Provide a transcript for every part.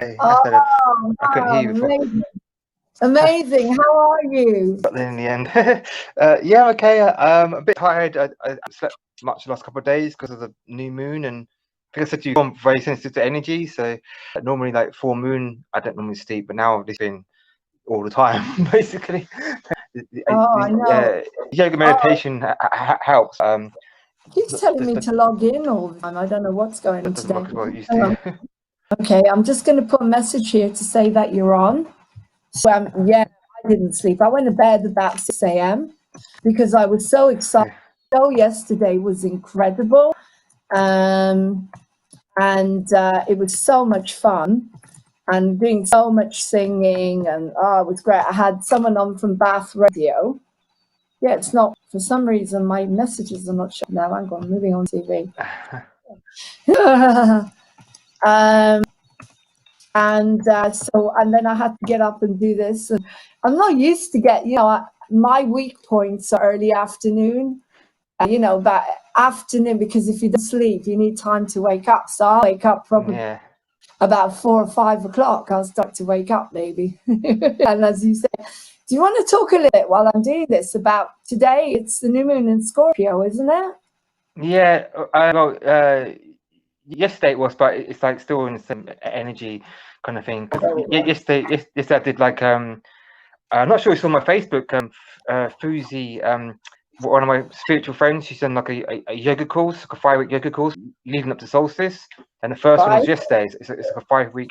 Hey, I said Oh, I couldn't wow, hear you before. amazing. Amazing. How are you? But then in the end, yeah, okay. A bit tired. I haven't slept much the last couple of days because of the new moon, and I think I said to you, I'm very sensitive to energy. So normally, like full moon, I don't normally sleep, but now it's been all the time, basically. Oh, I know. Yoga Oh, meditation helps. it keeps telling me to log in all the time. I don't know what's going on That doesn't today. work as well as it used Hang on. to. Okay, I'm just going to put a message here to say that you're on. So, yeah, I didn't sleep. I went to bed about 6 a.m. because I was so excited. Yeah. The show yesterday was incredible. Um, and it was so much fun and doing so much singing. And oh, it was great. I had someone on from Bath Radio. Yeah, it's not, for some reason, my messages are not showing now. Hang on, moving on TV. um, and then I had to get up and do this. And I'm not used to my weak points are early afternoon, that afternoon, because if you don't sleep, you need time to wake up. So I'll wake up probably Yeah. about 4 or 5 o'clock. I'll start to wake up maybe. And as you say, do you want to talk a little bit while I'm doing this about today? It's the new moon in Scorpio, isn't it? Yeah. Yesterday it was, but it's like still in the same energy kind of thing. Because yesterday I did like I'm not sure it's on my Facebook. Fuzi, one of my spiritual friends, she's done like a yoga course, like a 5-week yoga course leading up to solstice. And the first one was Right. yesterday. It's like a 5-week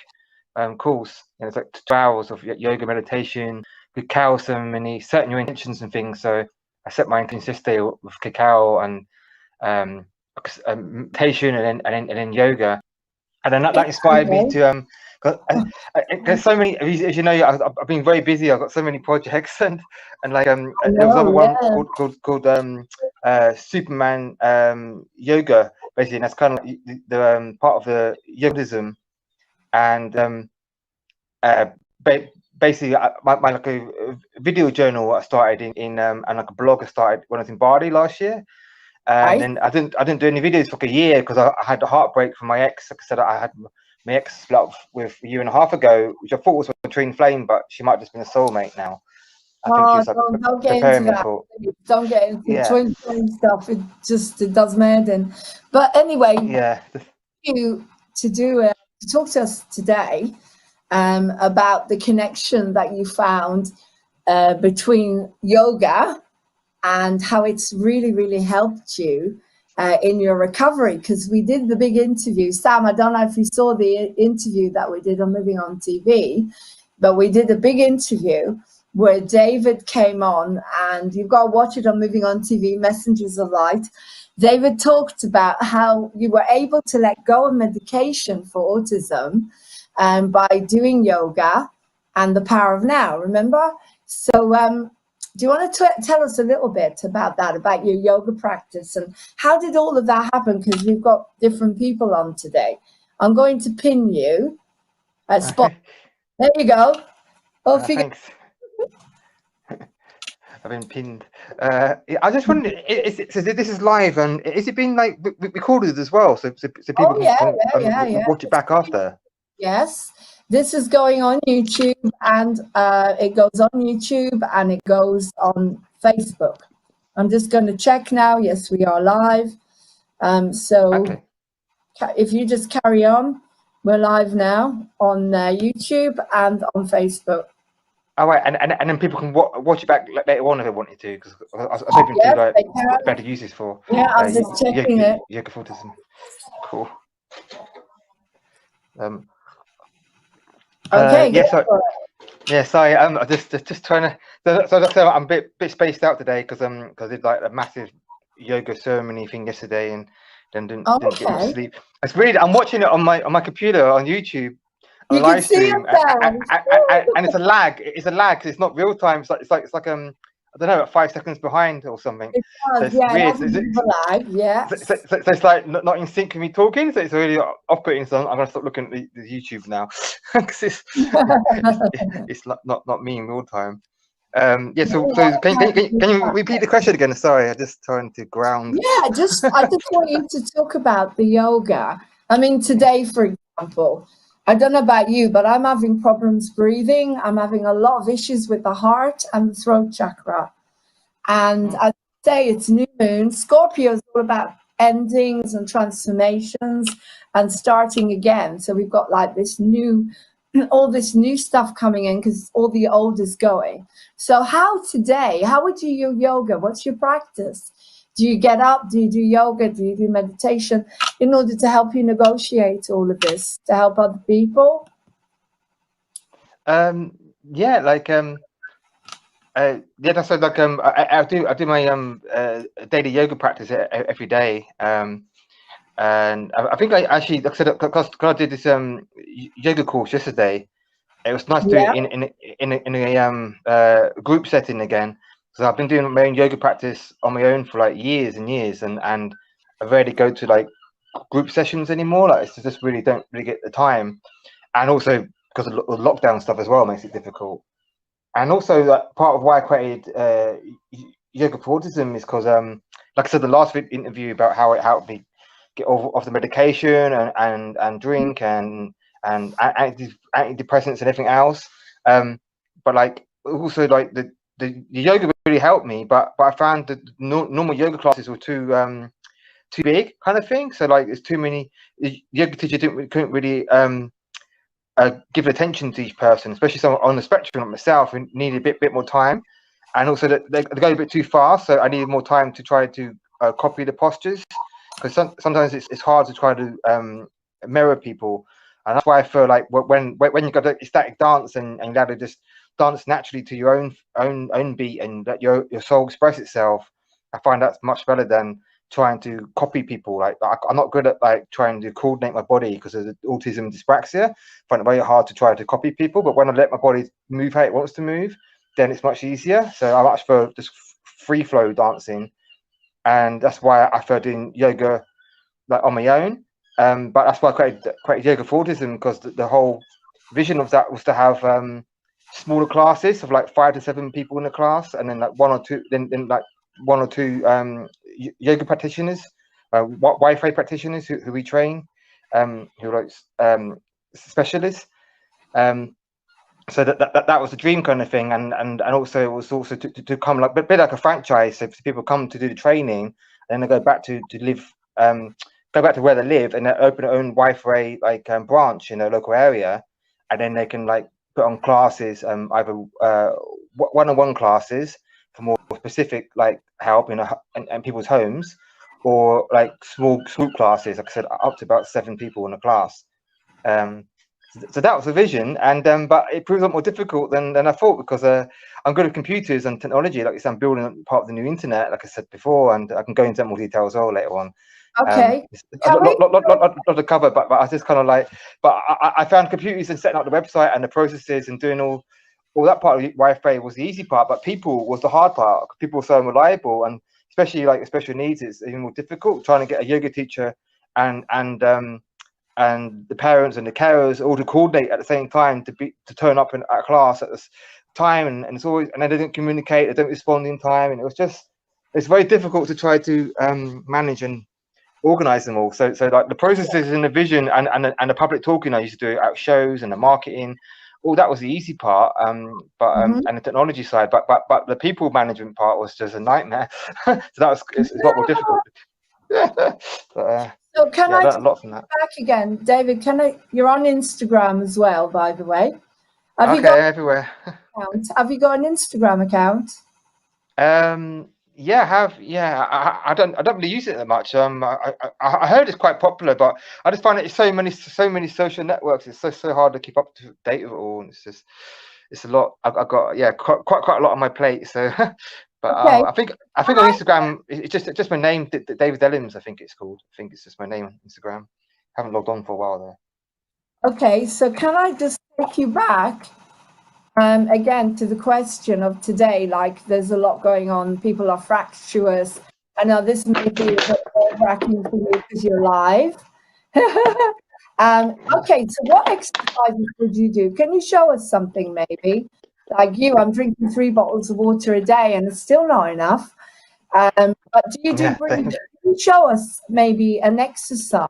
course, and it's like 2 hours of yoga meditation, cacao ceremony, setting your intentions and things. So I set my intentions yesterday with cacao and meditation, and then yoga, and then that inspired me Okay. to there's so many, as you know, I've been very busy. I've got so many projects, and like I there was another know, one yeah. called Superman yoga, basically, and that's kind of the part of the Autism, and basically my like a video journal I started in and like a blog I started when I was in Bali last year. And Right. then I didn't do any videos for like a year because I had a heartbreak from my ex. Like I said, I had my ex split up with a year and a half ago, which I thought was a twin flame, but she might have just been a soulmate now. I think she Oh, was like don't get into preparing me that. for, Don't get into yeah, twin flame stuff. It does mad. And but anyway, yeah, you to talk to us today about the connection that you found between yoga and how it's really, really helped you in your recovery. Because we did the big interview. Sam, I don't know if you saw the interview that we did on Moving on TV, but we did a big interview where David came on, and you've got to watch it on Moving on TV, Messengers of Light. David talked about how you were able to let go of medication for autism by doing yoga and the power of now, remember? So do you want to tell us a little bit about that, about your yoga practice, and how did all of that happen? Because we've got different people on today. I'm going to pin you at spot. okay, There you go. Off you go. thanks. I've been pinned. I just wondered, so this is live, and is it being like recorded as well, so people Oh, yeah, can yeah, yeah. watch it back after? Yes. This is going on YouTube, and it goes on YouTube and it goes on Facebook. I'm just going to check now. Yes, we are live. So Okay. if you just carry on, we're live now on YouTube and on Facebook. Oh, right, and then people can watch it back later on if they wanted to, because I was hoping Yes, to like they can. better use this for Yeah, I'm just checking it. yoga for autism. Cool. Okay, go Yeah, so for it. yeah, sorry, I'm just trying to. So like I said, I'm a bit spaced out today because I did like a massive yoga ceremony thing yesterday, and then didn't get much Okay. sleep. It's weird. I'm watching it on my computer on YouTube, on a You can live see stream, yourself. and it's a lag. It's a lag 'cause it's not real time. It's like I don't know, about 5 seconds behind or something. It So does, it's yeah, it weird. has a bit of a lag, yeah. So it's like not in sync with me talking. So it's really off-putting. So I'm gonna stop looking at the YouTube now because it's not me in real time. Yeah. So can you repeat the question again? Sorry, I just trying to ground. Yeah, I just want you to talk about the yoga. I mean, today, for example, I don't know about you, but I'm having problems breathing. I'm having a lot of issues with the heart and the throat chakra. And I say it's new moon. Scorpio is all about endings and transformations and starting again. So we've got like this new, all this new stuff coming in because all the old is going. So how would you do yoga? What's your practice? Do you get up? Do you do yoga? Do you do meditation in order to help you negotiate all of this, to help other people? Yeah, like yeah, that's like I do my daily yoga practice every day. And I think I actually, like I said, because I did this yoga course yesterday. It was nice doing it in a group setting again. So I've been doing my own yoga practice on my own for like years and years, and I rarely go to like group sessions anymore. Like it's just really don't really get the time, and also because of the lockdown stuff as well makes it difficult. And also like part of why I created yoga for autism is because like I said the last interview about how it helped me get off the medication and drink and antidepressants and everything else. But like also like the yoga really helped me, but I found that normal yoga classes were too big kind of thing. So like there's too many. The yoga teacher couldn't really give attention to each person, especially someone on the spectrum like myself who needed a bit more time. And also that they go a bit too fast, so I needed more time to try to copy the postures, because sometimes it's hard to try to mirror people. And that's why I feel like when you got a static dance and you got to just dance naturally to your own beat and let your soul express itself, I find that's much better than trying to copy people. Like I'm not good at like trying to coordinate my body because of the autism dyspraxia. I find it very hard to try to copy people, but when I let my body move how it wants to move, then it's much easier. So I much for just free flow dancing, and that's why I feel doing yoga like on my own. But that's why I created yoga for autism, because the whole vision of that was to have smaller classes of like 5 to 7 people in a class, and then like one or two yoga practitioners, Wi-Fi practitioners who we train, who are like specialists. So that was the dream kind of thing, and also it was also to come like a bit like a franchise. So people come to do the training, and then they go back to live, go back to where they live, and they open their own Wi-Fi like branch in their local area, and then they can like put on classes, either one-on-one classes for more specific like help in people's homes, or like small group classes, like I said, up to about 7 people in a class. So that was the vision, and but it proves a lot more difficult than I thought, because I'm good at computers and technology. Like I said, I'm building part of the new internet, like I said before, and I can go into more detail as well later on. Okay. Not to cover, but I just kind of like, but I found computers and setting up the website and the processes and doing all that part of Wi-Fi was the easy part, but people was the hard part. People were so unreliable, and especially like special needs, it's even more difficult trying to get a yoga teacher and the parents and the carers all to coordinate at the same time to turn up in a class at this time, and it's always, and they didn't communicate, they don't respond in time, and it's very difficult to try to manage and organize them all. So like the processes and the vision and the public talking I used to do at shows and the marketing, all that was the easy part, and the technology side, but the people management part was just a nightmare. So it's a lot more difficult. But, so can yeah, I learned a lot from that. Back again, David? You're on Instagram as well, by the way. Have you got everywhere? Have you got an Instagram account? Yeah, I have. Yeah, I don't really use it that much. I heard it's quite popular, but I just find it's so many social networks. It's so hard to keep up to date with it all. And it's a lot. I've got quite a lot on my plate. So, but okay. I think on Instagram it's just my name, David Ellams. I think it's called. I think it's just my name on Instagram. Haven't logged on for a while though. Okay, so can I just take you back? Again, to the question of today, like there's a lot going on, people are fractious. I know this may be a bit nerve-wracking for you because you're live. Okay, so what exercises would you do? Can you show us something maybe? Like you, I'm drinking 3 bottles of water a day and it's still not enough. But do you do breathing? Can you show us maybe an exercise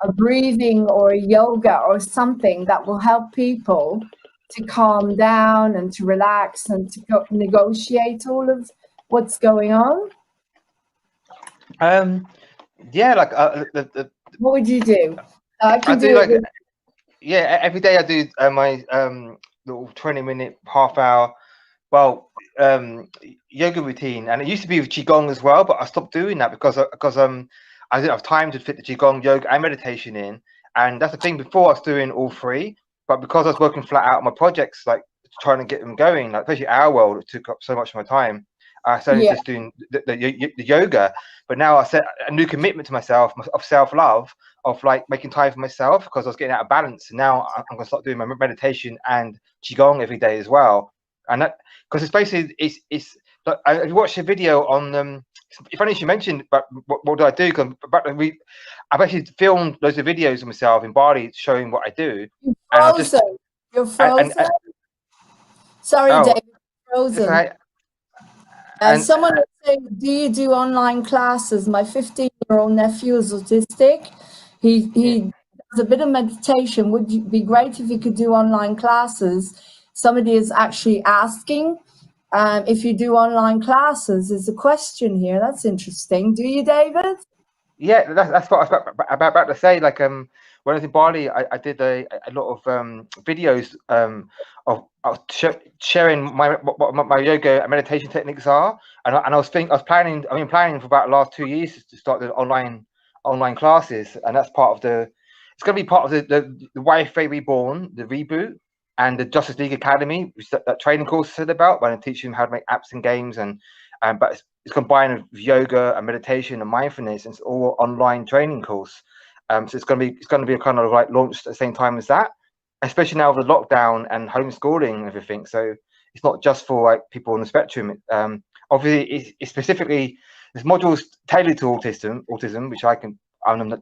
a breathing or a yoga or something that will help people to calm down and to relax and to negotiate all of what's going on? Yeah, like what would you do? I can do do like it. yeah, every day I do my little 20-minute, half hour, yoga routine, and it used to be with qigong as well, but I stopped doing that because I didn't have time to fit the qigong, yoga, and meditation in. And that's the thing. Before I was doing all three, but because I was working flat out on my projects, like trying to get them going, like especially our world, it took up so much of my time. I started just doing the yoga, but now I set a new commitment to myself of self-love, of like making time for myself, because I was getting out of balance. And now I'm going to start doing my meditation and qigong every day as well. And that, because it's basically it's like, I watched a video on it's funny you mentioned, but what do I do? I've actually filmed loads of videos of myself in Bali showing what I do. You're frozen. You're frozen. Sorry, oh, David. Frozen. Right. Someone was saying, do you do online classes? My 15-year-old nephew is autistic. He does a bit of meditation. Would it be great if you could do online classes? Somebody is actually asking if you do online classes. There's a question here. That's interesting. Do you, David? Yeah, that's what I was about to say. Like when I was in Bali, I did a lot of videos of sharing what my yoga and meditation techniques are, and I was planning for about the last 2 years to start the online classes, and that's part of it's going to be part of the Wi-Fi Reborn, the reboot, and the Justice League Academy, which that training course said about, when I teach them how to make apps and games, but it's combined with yoga and meditation and mindfulness, and it's all online training course. So it's going to be a kind of like launched at the same time as that, especially now with the lockdown and homeschooling and everything. So it's not just for like people on the spectrum. Obviously, it's specifically, there's modules tailored to autism, which I'm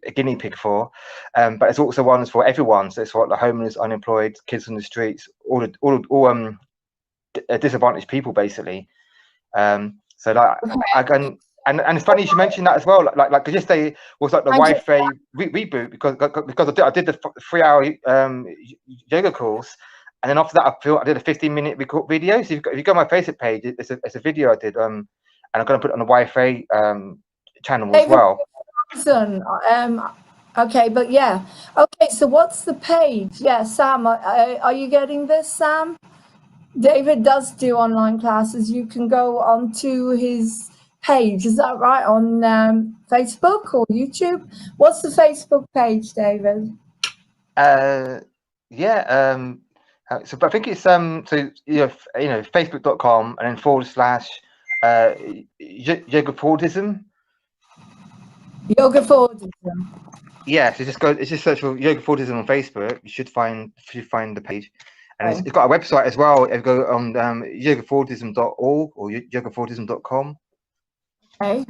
a guinea pig for, but it's also ones for everyone. So it's for the homeless, unemployed, kids on the streets, all disadvantaged people, basically. So like I can, and it's funny you should mention that as well. Like because yesterday was like the Wi-Fi reboot, because I did the 3-hour yoga course, and then after that I did a 15-minute record video. So if you go on my Facebook page, it's a video I did, and I'm going to put it on the Wi-Fi channel as well. Okay, but yeah, okay. So what's the page? Yeah, Sam, are you getting this, Sam? David does do online classes. You can go onto his page. Is that right? On Facebook or YouTube? What's the Facebook page, David? Yeah. So, but I think it's so facebook.com and then / yoga for autism. Yoga for autism. Yeah. So just search for yoga for autism on Facebook. You should find the page. And it's got a website as well. If you go on yogaforautism.org or yogaforautism.com. Okay.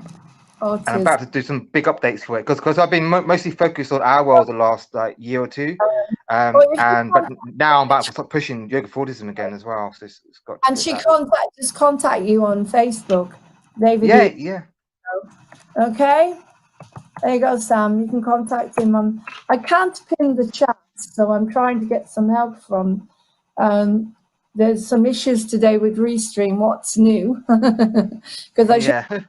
And I'm about to do some big updates for it, because I've been mostly focused on our world the last year or two. But now I'm about to start pushing yoga for autism again as well. So it's got. And she just contact you on Facebook, David. Yeah. Okay. There you go, Sam. You can contact him. I can't pin the chat, so I'm trying to get some help from. There's some issues today with Restream. What's new? Because I should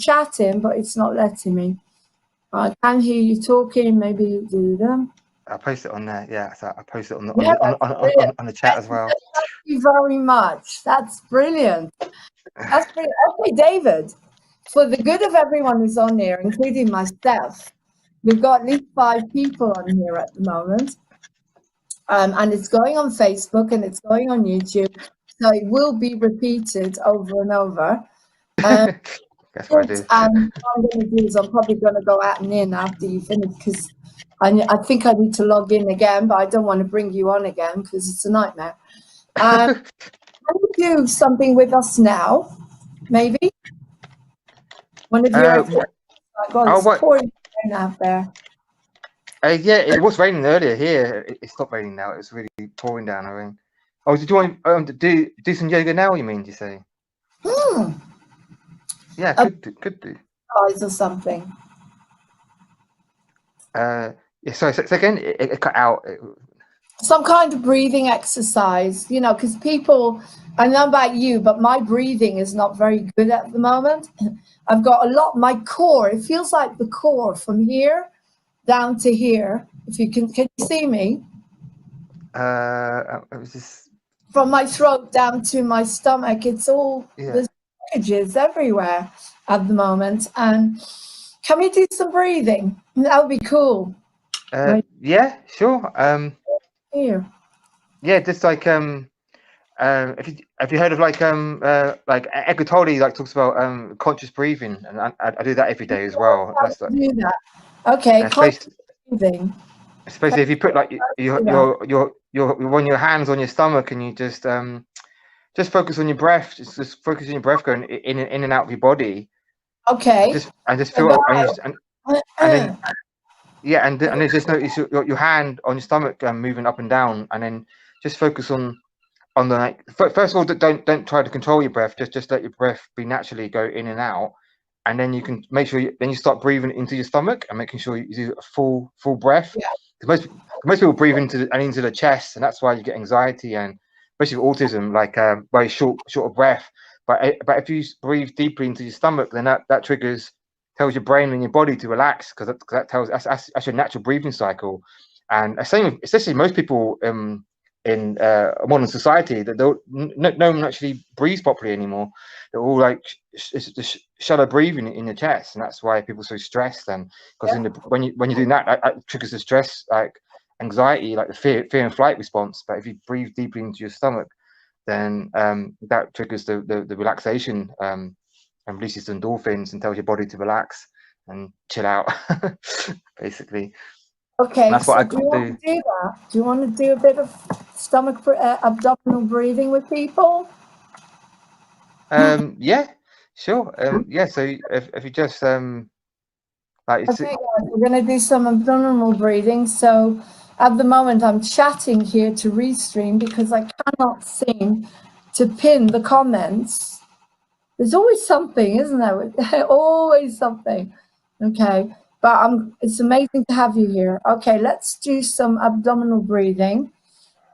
chat him, but it's not letting me. I can hear you talking. Maybe you do them. I'll post it on there. Yeah, so I'll post it on the chat as well. Thank you very much. That's brilliant. That's brilliant. Okay, David. For the good of everyone who's on here, including myself, we've got at least 5 people on here at the moment. And it's going on Facebook and it's going on YouTube, so it will be repeated over and over. That's what I do. What I'm going to do is I'm probably going to go out and in after you finish, because I think I need to log in again, but I don't want to bring you on again because it's a nightmare. Can you do something with us now, maybe? One of your it's pouring rain out there. Yeah, it was raining earlier here. It stopped raining now. It's really pouring down. I mean, oh, did you want to do some yoga now? You mean? Did you say? Yeah, could do. Or something. Yeah, sorry, so again, it cut out. Some kind of breathing exercise, you know, because people, I know about you, but my breathing is not very good at the moment. I've got a lot, my core, it feels like the core from here down to here. If you can you see me? It was just, From my throat down to my stomach, it's all, yeah. there's blockages everywhere at the moment. And can we do some breathing? That would be cool. Right Yeah, sure. here. Yeah, just like have you heard of like Eckhart Tolle like talks about conscious breathing, and I do that every day as well. That's like, Do that. Okay, conscious especially breathing. if you put like your hands on your stomach, and you just focus on your breath, just focus on your breath going in and out of your body, Okay. and just feel and then yeah, and then just notice your hand on your stomach moving up and down, and then just focus on the like. First of all, don't try to control your breath. Just let your breath be naturally go in and out, and then you can make sure then you start breathing into your stomach and making sure you do a full breath. Yeah. Because most people breathe into the chest, and that's why you get anxiety, and especially with autism, like very short of breath. But if you breathe deeply into your stomach, then that tells your brain and your body to relax, because that tells that's your natural breathing cycle. And same with, especially most people in modern society, that no one actually breathes properly anymore. They're all like just shallow breathing in the chest, and that's why people are so stressed. And because when you're doing that triggers the stress, like anxiety, like the fear and flight response. But if you breathe deeply into your stomach, then that triggers the relaxation and releases endorphins and tells your body to relax and chill out, basically. Okay, That's so what I do you want do. to do that? Do you want to do a bit of stomach, abdominal breathing with people? Yeah, sure. Yeah, so if you just like Okay, guys, we're going to do some abdominal breathing. So at the moment, I'm chatting here to Restream because I cannot seem to pin the comments. There's always something, isn't there? Always something. Okay, but it's amazing to have you here. Okay, let's do some abdominal breathing.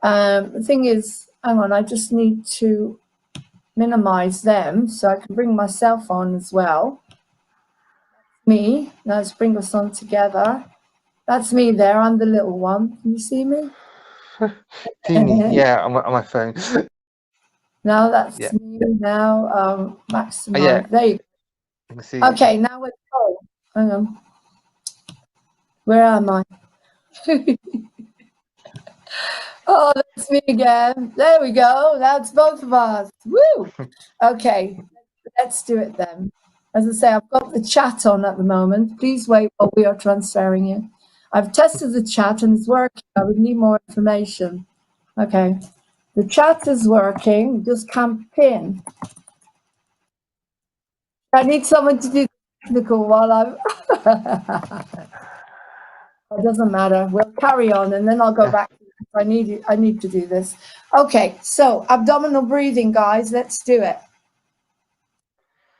The thing is, hang on, I just need to minimize them so I can bring myself on as well. Me, let's bring us on together. That's me there, I'm the little one. Can you see me? teeny, yeah, on my phone. Now that's Yeah. me now, maximize. Yeah, There you I can see. go. Okay, now we're hang on. Where am I? Oh, that's me again. There we go. That's both of us. Woo! Okay, let's do it then. As I say, I've got the chat on at the moment. Please wait while we are transferring it. I've tested the chat and it's working. I would need more information. Okay, the chat is working. Just can't pin. I need someone to do technical while I'm. It doesn't matter. We'll carry on, and then I'll go back. I need to do this. Okay, so abdominal breathing, guys. Let's do it.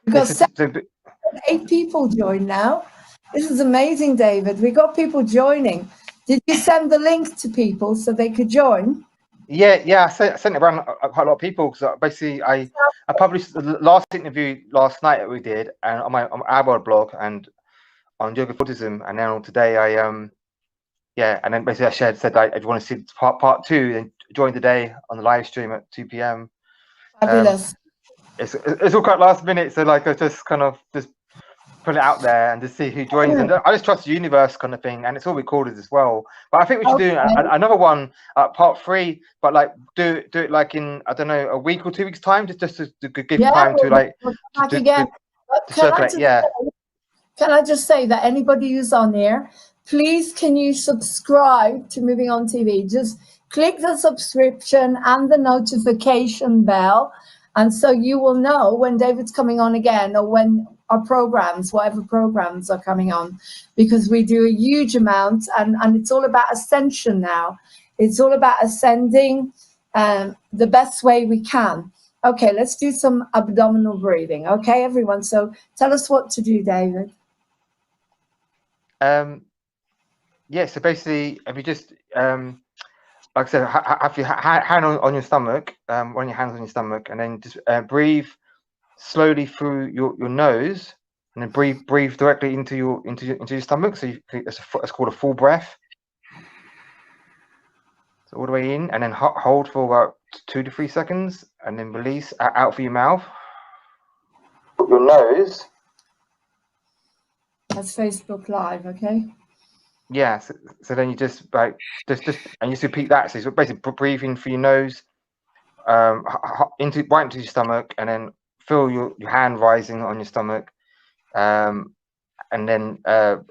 We've got 8 people joined now. This is amazing, David. We got people joining. Did you send the link to people so they could join? Yeah, I sent it around quite a lot of people, because basically I published the last interview last night that we did, and on our blog and on Yoga for Autism, and now today and then basically I said if you want to see part 2, then join today on the live stream at 2 p.m. Fabulous. It's all quite last minute, so like I just kind of just put it out there and just see who joins. And I just trust the universe, kind of thing, and it's all recorded as well. But I think we should do another one, part 3, but like do it like in, I don't know, a week or 2 weeks time, just to give time to like to circulate. Can I just say that anybody who's on here, please can you subscribe to Moving On TV? Just click the subscription and the notification bell, and so you will know when David's coming on again, or when our programs, whatever programs are coming on, because we do a huge amount, and it's all about ascension now. It's all about ascending the best way we can. Okay, let's do some abdominal breathing. Okay, everyone. So tell us what to do, David. Yeah, so basically, if you just like I said, have your hand on your stomach, one of your hands on your stomach, and then just breathe slowly through your nose, and then breathe directly into your stomach. So it's called a full breath. So all the way in, and then hold for about 2 to 3 seconds, and then release out through your mouth. Your nose. That's Facebook Live, okay? Yeah. So then you just and you just repeat that. So you're basically breathing through your nose, right into your stomach, and then feel your hand rising on your stomach, and then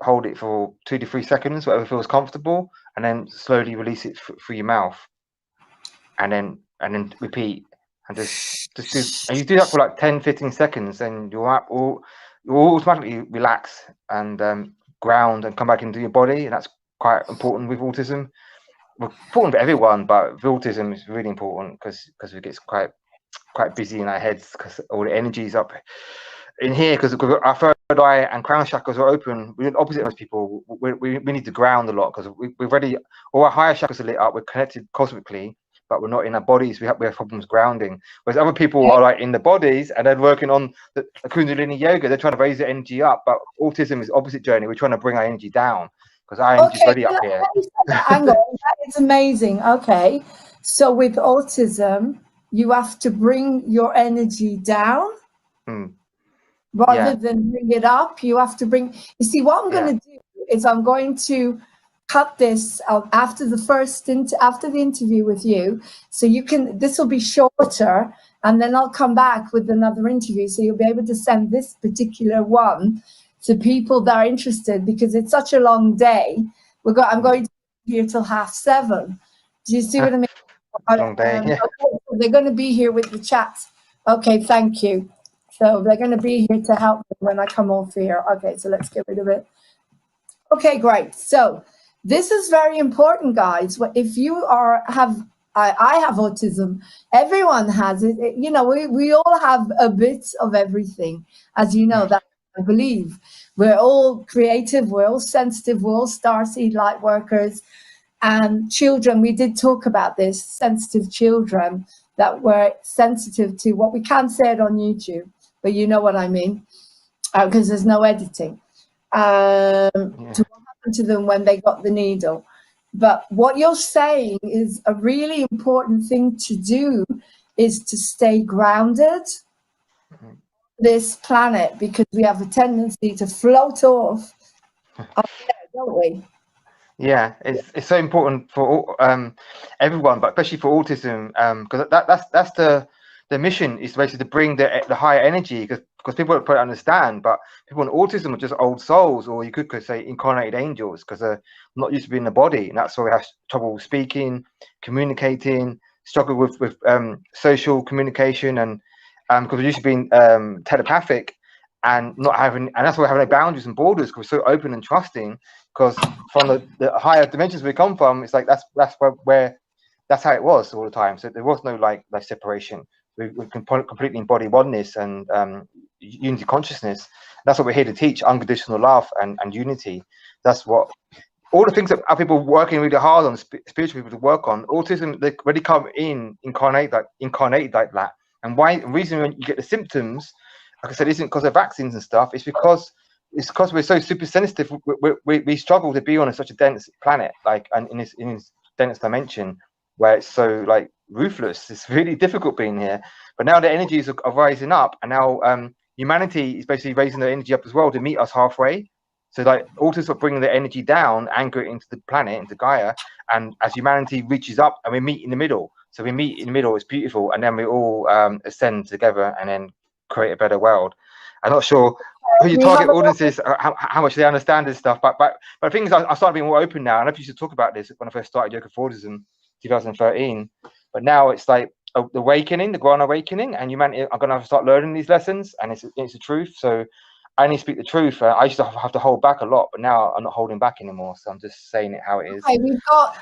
hold it for 2 to 3 seconds, whatever feels comfortable, and then slowly release it through your mouth, and then repeat, and just do, and you do that for like 10-15 seconds, and you'll automatically relax and ground and come back into your body. And that's quite important with autism. Well, important for everyone, but with autism is really important because it gets quite busy in our heads because all the energy is up in here, because our third eye and crown chakras are open. We're the opposite of most people. We need to ground a lot because we've already, all our higher chakras are lit up. We're connected cosmically, but we're not in our bodies. We have problems grounding. Whereas other people are like in the bodies and they're working on the Kundalini yoga. They're trying to raise the energy up. But autism is opposite journey. We're trying to bring our energy down because our energy is already up here. Angle. That is amazing. Okay, so with autism, you have to bring your energy down. Rather than bring it up. You have to bring, you see, what I'm going to do is I'm going to cut this out after the interview with you, so you can, this will be shorter, and then I'll come back with another interview, so you'll be able to send this particular one to people that are interested, because it's such a long day. I'm going to be here till 7:30. Do you see what I mean? Long day. Okay, so they're going to be here with the chat. Okay, thank you. So they're going to be here to help me when I come off here. Okay, so let's get rid of it. Okay, great. So this is very important, guys. If you I have autism. Everyone has it. You know, we all have a bit of everything, as you know. That I believe we're all creative. We're all sensitive. We're all starseed light workers, and children. We did talk about this. Sensitive children that were sensitive to what we can't say it on YouTube. But you know what I mean, because there's no editing. To what happened to them when they got the needle. But what you're saying is a really important thing to do is to stay grounded on this planet, because we have a tendency to float off up there, don't we? Yeah, it's so important for everyone, but especially for autism, because that's the mission, is basically to bring the higher energy, because people don't probably understand, but people with autism are just old souls, or you could say incarnated angels, because they're not used to being in the body, and that's why we have trouble speaking, communicating, struggle with social communication, and because we're used to being telepathic and not having, and that's why we have no boundaries and borders, because we're so open and trusting, because from the higher dimensions we come from, it's like that's where that's how it was all the time. So there was no like separation. We can completely embody oneness and unity consciousness. That's what we're here to teach: unconditional love and unity. That's what all the things that are people working really hard on, spiritual people to work on. Autism, they really come incarnated like that. And the reason when you get the symptoms, like I said, isn't because of vaccines and stuff. It's because we're so super sensitive. We struggle to be on such a dense planet, like, and in this dense dimension where it's so like ruthless. It's really difficult being here. But now the energies are rising up, and now humanity is basically raising their energy up as well to meet us halfway. So like autism are bringing the energy down, anchor it into the planet, into Gaia, and as humanity reaches up, and we meet in the middle. So we meet in the middle. It's beautiful, and then we all ascend together, and then create a better world. I'm not sure who your target audience is, how much they understand this stuff, but the thing is, I started being more open now. And I used to talk about this when I first started Yoga for Autism, 2013. But now it's like the awakening, the grand awakening, and humanity are going to have to start learning these lessons, and it's the truth. So I only speak the truth. I used to have to hold back a lot, but now I'm not holding back anymore. So I'm just saying it how it is. Okay,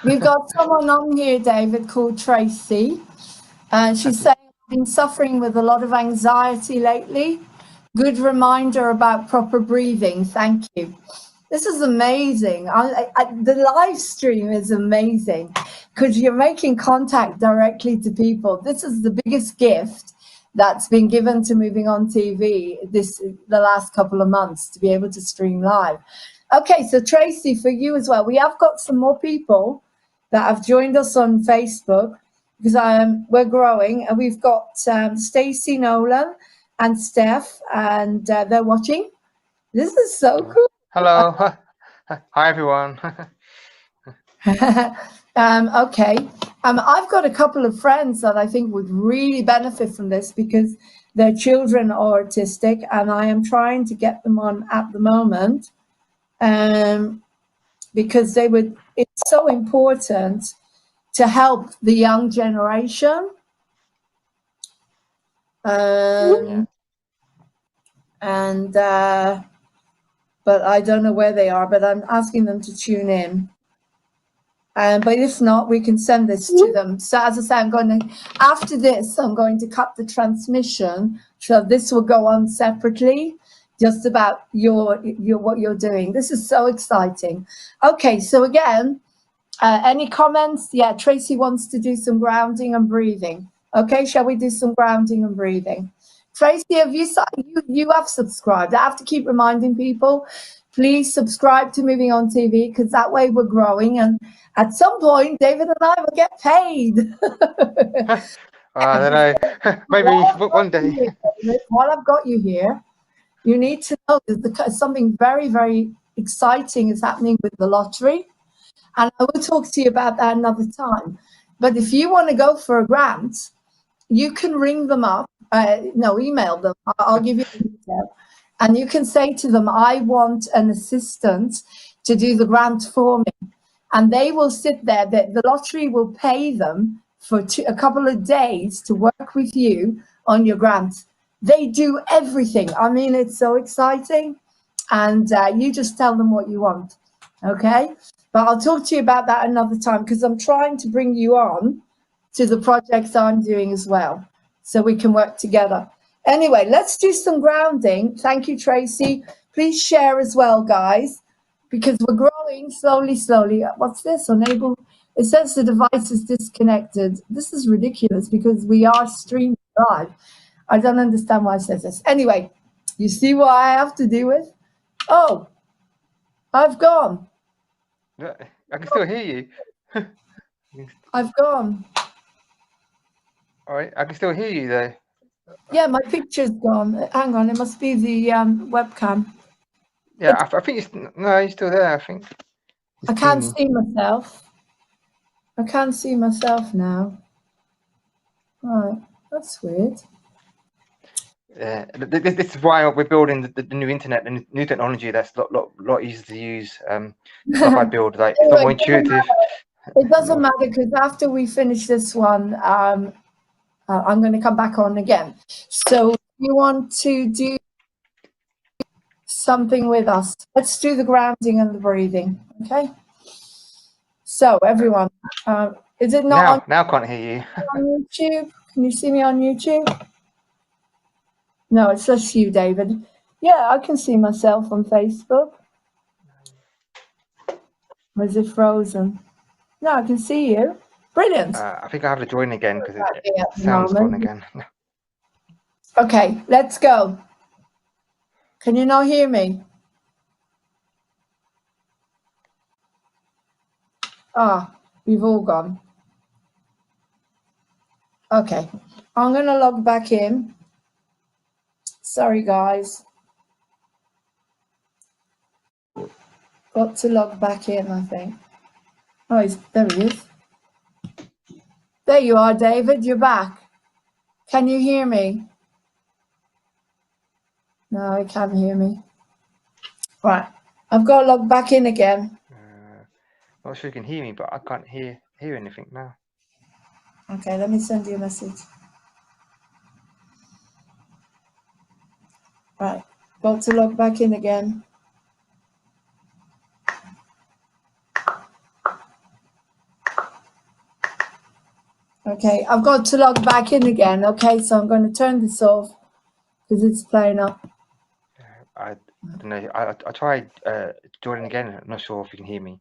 we've got someone on here, David, called Tracy, and she's saying, I've been suffering with a lot of anxiety lately. Good reminder about proper breathing. Thank you. This is amazing. The live stream is amazing because you're making contact directly to people. This is the biggest gift that's been given to Moving On TV the last couple of months, to be able to stream live. Okay, so Tracy, for you as well, we have got some more people that have joined us on Facebook because we're growing, and we've got Stacey, Nolan, and Steph, and they're watching. This is so cool. Hello. Hi, everyone. Okay. I've got a couple of friends that I think would really benefit from this because their children are autistic, and I am trying to get them on at the moment because it's so important to help the young generation. But I don't know where they are, but I'm asking them to tune in. But if not, we can send this to them. So as I say, after this, I'm going to cut the transmission. So this will go on separately, just about what you're doing. This is so exciting. Okay, so again, any comments? Yeah, Tracy wants to do some grounding and breathing. Okay, shall we do some grounding and breathing? Tracy, have you have subscribed? I have to keep reminding people, please subscribe to Moving On TV, because that way we're growing, and at some point David and I will get paid. I don't know. Maybe one day. While I've got you here, you need to know that something very, very exciting is happening with the lottery, and I will talk to you about that another time. But if you want to go for a grant, you can ring them up. Email them. I'll give you the detail. And you can say to them, I want an assistant to do the grant for me. And they will sit there. The lottery will pay them for a couple of days to work with you on your grant. They do everything. I mean, it's so exciting. And you just tell them what you want. Okay? But I'll talk to you about that another time, because I'm trying to bring you on to the projects I'm doing as well, so we can work together. Anyway, let's do some grounding. Thank you, Tracy. Please share as well, guys, because we're growing slowly. What's this? Unable. It says the device is disconnected. This is ridiculous because we are streaming live. I don't understand why it says this. Anyway, you see what I have to deal with? Oh, I've gone. I can still hear you. I've gone. All right, I can still hear you though. Yeah, my picture's gone. Hang on, it must be the webcam. Yeah, I think you're still there. I think. I can't see myself. I can't see myself now. Right, that's weird. Yeah, this is why we're building the new internet, the new technology that's a lot easier to use. Stuff I build, like it's not more intuitive. It doesn't matter, because after we finish this one, I'm going to come back on again. So you want to do something with us? Let's do the grounding and the breathing. Okay. So everyone, is it not now? Can't hear you on YouTube? Can you see me on YouTube? No, it's just you, David. Yeah, I can see myself on Facebook. Or is it frozen? No, I can see you. Brilliant. I think I have to join again because it sounds gone again. Okay, let's go. Can you not hear me? We've all gone. Okay, I'm going to log back in. Sorry, guys. Got to log back in, I think. Oh, there he is. There you are, David. You're back. Can you hear me? No, he can't hear me. Right. I've got to log back in again. Not sure you can hear me, but I can't hear anything now. Okay, let me send you a message. Right. Got to log back in again. Okay, I've got to log back in again. Okay, so I'm going to turn this off because it's playing up. I don't know. I tried joining again. I'm not sure if you can hear me.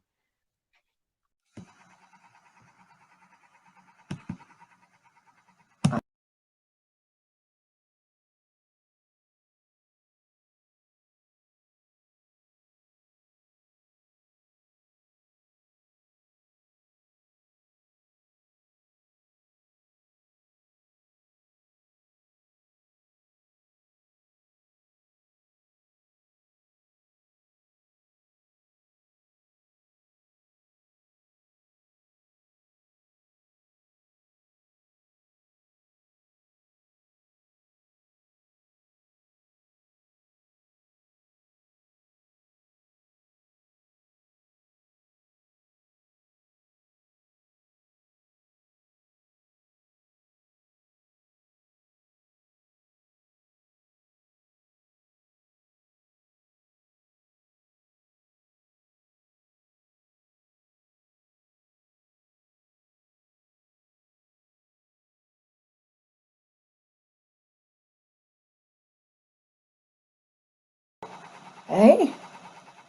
Hey,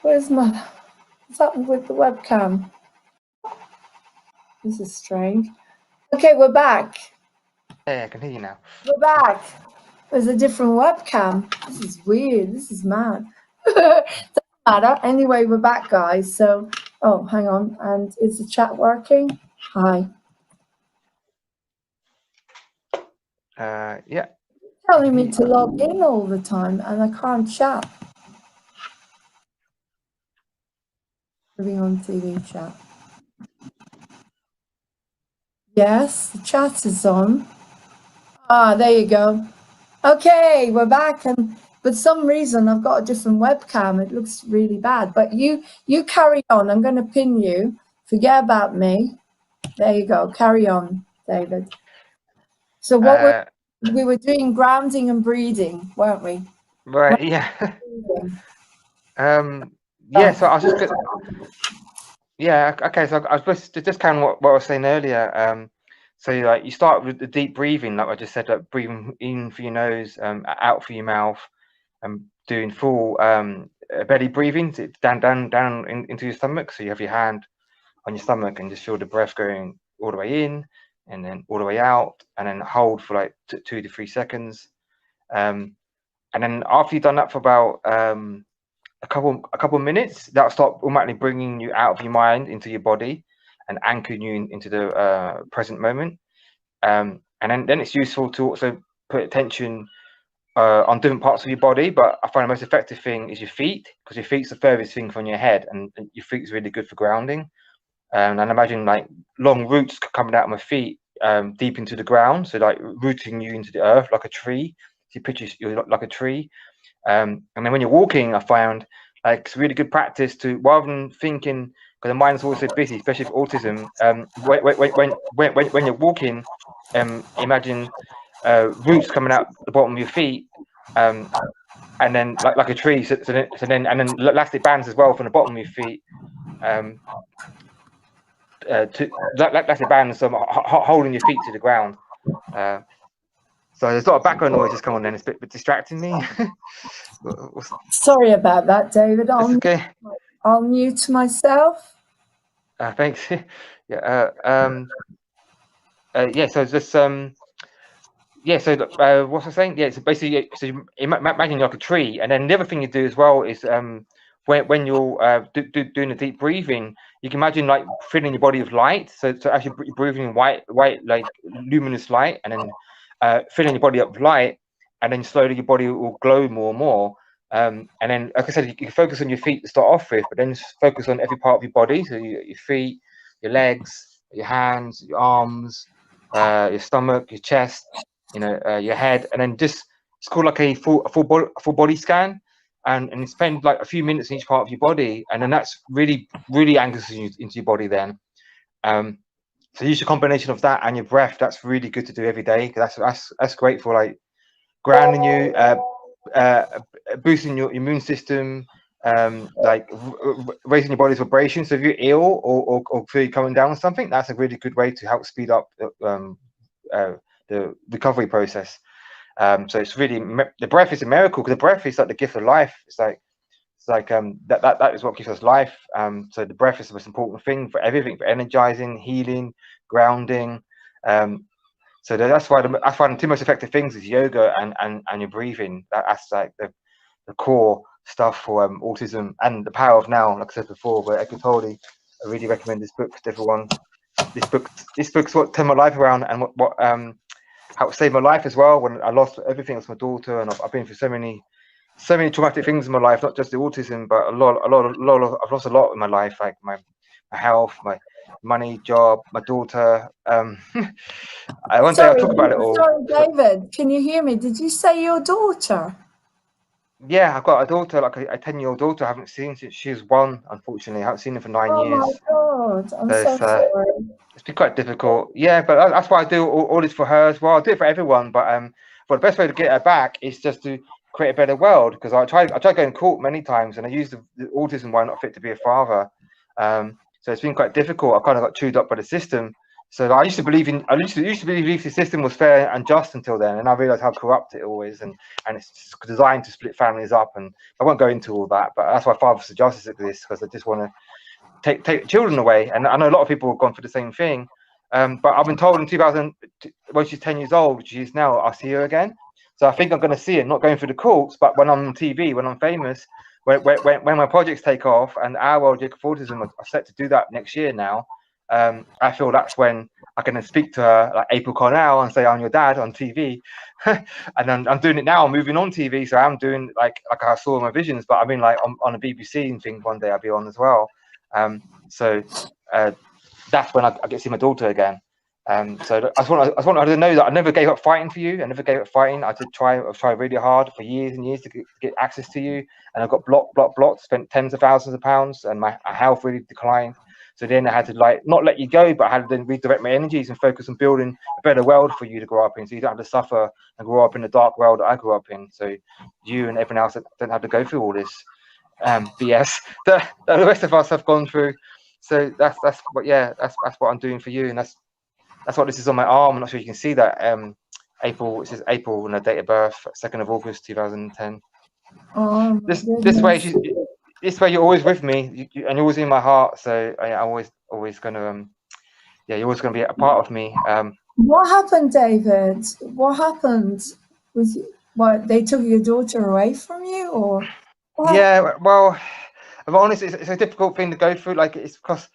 what's happened with the webcam? This is strange. Okay, we're back. Yeah, I can hear you now. We're back. There's a different webcam. This is weird. This is mad. Doesn't matter. Anyway, we're back, guys. So, oh, hang on. And is the chat working? Hi. Yeah. Telling me to log in all the time, and I can't chat. Living on TV chat. Yes, the chat is on. Ah, there you go. Okay, we're back, and for some reason I've got a different webcam. It looks really bad, but you carry on. I'm going to pin you. Forget about me. There you go. Carry on, David. So what we were doing grounding and breathing, weren't we? Right. Yeah. Yeah. So I was just. Yeah. Okay. So I was supposed to just kind of what I was saying earlier. So like you start with the deep breathing, like I just said, like breathing in through your nose, out through your mouth, and doing full belly breathing down into your stomach. So you have your hand on your stomach and just feel the breath going all the way in and then all the way out, and then hold for like 2 to 3 seconds. And then after you've done that for about a couple minutes, that'll start automatically bringing you out of your mind into your body and anchoring you into the present moment. And then it's useful to also put attention on different parts of your body, but I find the most effective thing is your feet, because your feet's the furthest thing from your head, and your feet's really good for grounding. And imagine like long roots coming out of my feet deep into the ground, so like rooting you into the earth like a tree. So you picture you're like a tree. And then when you're walking, I found like it's really good practice to, rather than thinking, because the mind's always so busy, especially with autism. When you're walking, imagine roots coming out the bottom of your feet, and then like a tree. So then elastic bands as well from the bottom of your feet. To elastic bands, so holding your feet to the ground. So there's a lot of background noise just come on, then it's a bit distracting me. Sorry about that, David. I'll mute myself. Thanks. Yeah. Yeah. So just yeah. So what's I saying? Yeah. So basically, so you imagine like a tree, and then the other thing you do as well is when you're doing the deep breathing, you can imagine like filling your body with light. So actually breathing in white like luminous light, and then filling your body up with light, and then slowly your body will glow more and more. And then, like I said, you can focus on your feet to start off with, but then focus on every part of your body. So your feet, your legs, your hands, your arms, your stomach, your chest, your head, and then just it's called like a full body scan, and spend like a few minutes in each part of your body, and then that's really anchors you into your body then. So use a combination of that and your breath. That's really good to do every day, because that's great for like grounding you, boosting your immune system, like raising your body's vibration. So if you're ill or feel you're coming down with something, that's a really good way to help speed up the recovery process. So it's really, the breath is a miracle, because the breath is like the gift of life. It's like It's like that is what gives us life. So the breath is the most important thing for everything, for energizing, healing, grounding. So that's why the two most effective things is yoga and your breathing. That's like the core stuff for autism and the power of now. Like I said before, but Eckhart Tolle, I really recommend this book to everyone. This book's what turned my life around, and what how it saved my life as well when I lost everything. It was my daughter, and I've been through so many traumatic things in my life, not just the autism, but I've lost a lot in my life, like my health, my money, job, my daughter. One day I'll talk about it all. Sorry, David, can you hear me? Did you say your daughter? Yeah, I've got a daughter, like a 10-year-old daughter. I haven't seen since she was 1, unfortunately. I haven't seen her for 9 years. Oh my God, I'm so sorry. It's been quite difficult. Yeah, but that's why I do all this for her as well. I do it for everyone, but the best way to get her back is just to create a better world. Because I tried going to court many times, and I used the autism why not fit to be a father. So it's been quite difficult. I kind of got chewed up by the system. So I used to believe the system was fair and just until then, and I realized how corrupt it all is, and it's designed to split families up. And I won't go into all that, but that's why Fathers for Justice exists, because I just want to take children away. And I know a lot of people have gone for the same thing. But I've been told in 2000, when she's 10 years old, which she is now, I'll see her again. So I think I'm going to see her, not going through the courts, but when I'm on TV, when I'm famous, when my projects take off, and our World Jacob Autism are set to do that next year now. I feel that's when I can then speak to her like April Cornell and say, I'm your dad on TV. And I'm doing it now. I'm moving on TV. So I'm doing like I saw in my visions, but I mean like on a BBC and things one day I'll be on as well. So that's when I get to see my daughter again. So I just want her to know that I never gave up fighting for you. I never gave up fighting. I've tried really hard for years and years to get access to you. And I got blocked, spent tens of thousands of pounds, and my health really declined. So then I had to like not let you go, but I had to then redirect my energies and focus on building a better world for you to grow up in, so you don't have to suffer and grow up in the dark world that I grew up in. So you and everyone else don't have to go through all this BS that the rest of us have gone through. So that's what I'm doing for you, and that's what this is on my arm. I'm not sure you can see that. April, it says April and her date of birth, 2nd of August 2010. Oh, this way you're always with me, and you're always in my heart. So I'm always gonna you're always gonna be a part of me. What happened, David? What happened with you? What, they took your daughter away from you, or what? Yeah, well, I'm honest, it's a difficult thing to go through. Like it's because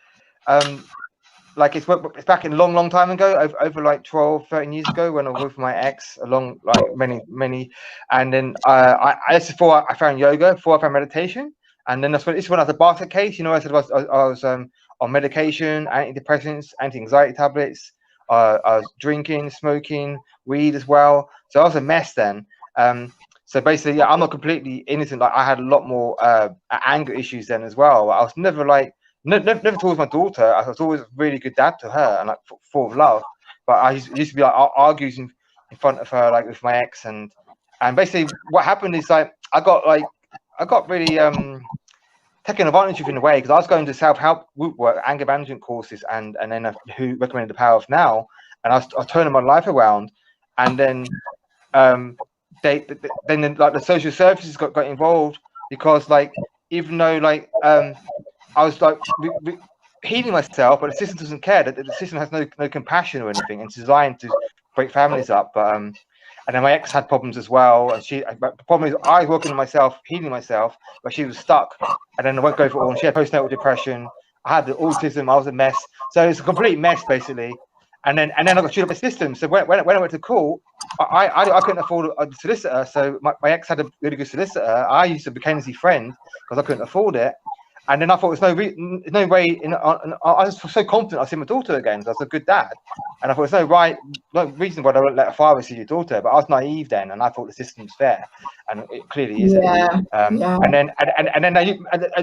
like it's back in a long time ago, over like 12-13 years ago, when I was with my ex, along like many, and then that's before I found yoga, before I found meditation. And then this when I had the basket case, you know, I said I was on medication, antidepressants, anti-anxiety tablets. I was drinking, smoking, weed as well. So I was a mess then. So basically, yeah, I'm not completely innocent. Like I had a lot more anger issues then as well. I was never like never towards my daughter. I was always a really good dad to her and like full of love. But I used to be like arguing in front of her, like with my ex, and basically what happened is like I got really taken advantage of in a way, because I was going to self-help group work, anger management courses, and then who recommended the Power of Now, and I was turning my life around, and then then like the social services got involved, because like even though like I was like healing myself, but the system doesn't care. That the system has no compassion or anything, and it's designed to break families up. But and then my ex had problems as well, and the problem is I was working on myself, healing myself, but she was stuck, and then I won't go for it all. And she had postnatal depression. I had the autism. I was a mess. So it's a complete mess basically. And then I got chewed up the system. So when I went to court, I couldn't afford a solicitor. So my ex had a really good solicitor. I used to be Mackenzie friend because I couldn't afford it. And then I thought there's no way. I was so confident I'd see my daughter again because I was a good dad. And I thought there's no reason why I wouldn't let a father see your daughter. But I was naive then, and I thought the system's fair, and it clearly isn't. Yeah. And then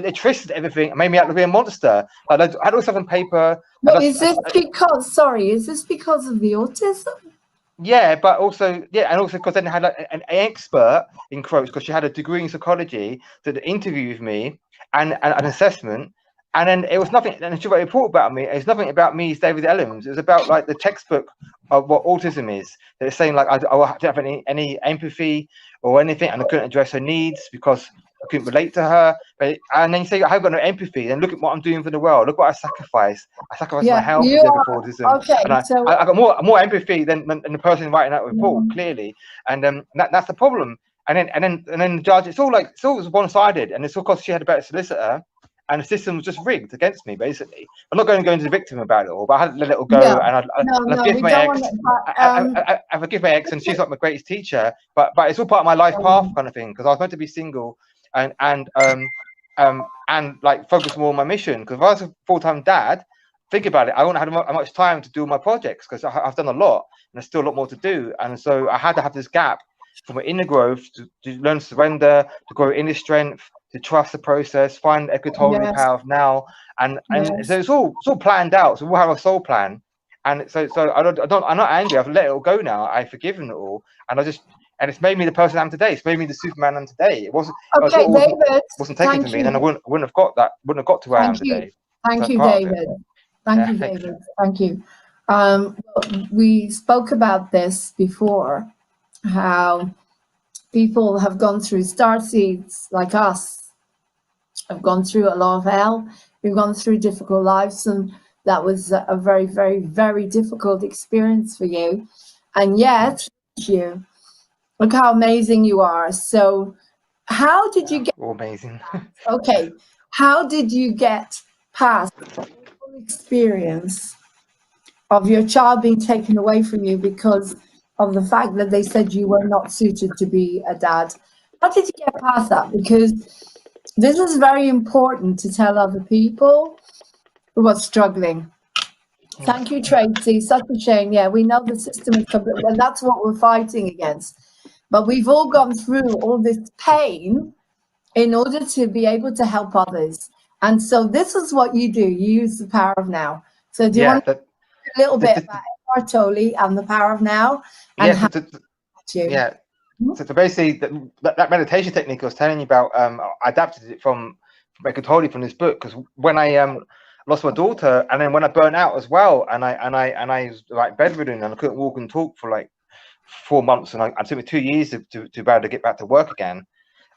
they twisted everything and made me out to be a monster. Like I had all stuff on paper. Is this because of the autism? Yeah, but also because then I had like, an expert in quotes, because she had a degree in psychology, to interview with me and an assessment, and then it was nothing. And she wrote a report about me. It's nothing about me, it's David Ellams. It was about like the textbook of what autism is. They're saying like I don't have any empathy or anything, and I couldn't address her needs because I couldn't relate to her. And then you say, I have got no empathy. Then look at what I'm doing for the world. Look what I sacrificed. I sacrificed my health for yoga for autism. Okay, and so I got more empathy than the person writing that report, clearly. And that's the problem. And then the judge, it's all one-sided, and it's all because she had a better solicitor, and the system was just rigged against me, basically. I'm not going to go into the victim about it all, but I had to let it all go, and I forgive my ex. I forgive my ex, and she's like my greatest teacher. But it's all part of my life path, kind of thing, because I was meant to be single, and like focus more on my mission. Because if I was a full-time dad, think about it, I wouldn't have much time to do my projects, because I've done a lot, and there's still a lot more to do. And so I had to have this gap for my inner growth, to learn to surrender, to grow inner strength, to trust the process, find Eckhart Tolle's power of now, and so it's all planned out. So we'll have a soul plan, and so I'm not angry. I've let it all go now. I've forgiven it all, and it's made me the person I am today. It's made me the Superman I am today. It wasn't. Okay, David. Wasn't taken from me, then I wouldn't have got that. Wouldn't have got to where I am today. Thank you, David. Thank you, David. Thank you. We spoke about this before, how people have gone through starseeds like us, have gone through a lot of hell. We've gone through difficult lives, and that was a very, very, very difficult experience for you. And yet, you look how amazing you are. So, how did you get amazing? Okay, how did you get past the whole experience of your child being taken away from you because of the fact that they said you were not suited to be a dad? How did you get past that? Because this is very important to tell other people who are struggling. Thank you, Tracy. Such a shame. Yeah, we know the system is complete, and that's what we're fighting against. But we've all gone through all this pain in order to be able to help others. And so this is what you do. You use the power of now. So do you want to talk a little bit about Eckhart Tolle and the power of now? And So basically, that meditation technique I was telling you about, I adapted it from Eckhart Tolle from this book, because when I lost my daughter, and then when I burnt out as well, and I was like bedridden, and I couldn't walk and talk for like 4 months, and it took me 2 years to be able to get back to work again.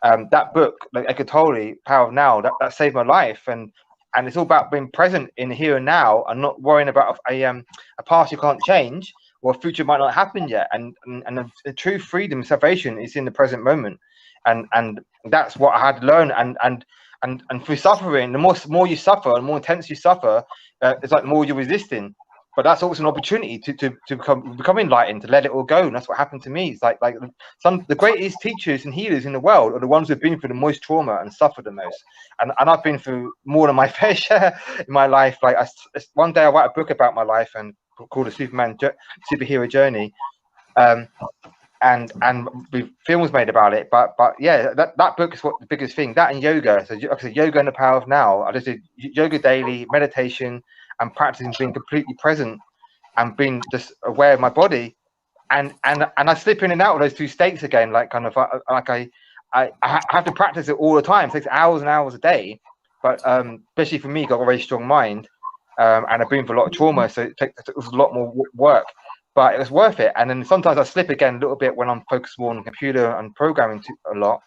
That book, like Eckhart Tolle, Power of Now, that saved my life, and it's all about being present in the here and now, and not worrying about a past you can't change, or a future might not happen yet. And the true freedom and salvation is in the present moment, and that's what I had to learn. And through suffering, the more you suffer, the more intense you suffer, it's like the more you're resisting. But that's also an opportunity to become enlightened, to let it all go. And that's what happened to me. It's like the greatest teachers and healers in the world are the ones who've been through the most trauma and suffered the most. And I've been through more than my fair share in my life. Like one day I write a book about my life and called a superhero journey. And we've films made about it, but yeah, that book is what the biggest thing. That and yoga. So like I said, yoga and the power of now. I just did yoga daily, meditation, and practicing being completely present and being just aware of my body. And I slip in and out of those two states again, like kind of like I have to practice it all the time. It takes hours and hours a day, but especially for me, I've got a very strong mind, and I've been through a lot of trauma, so it was a lot more work. But it was worth it. And then sometimes I slip again a little bit when I'm focused more on the computer and programming a lot,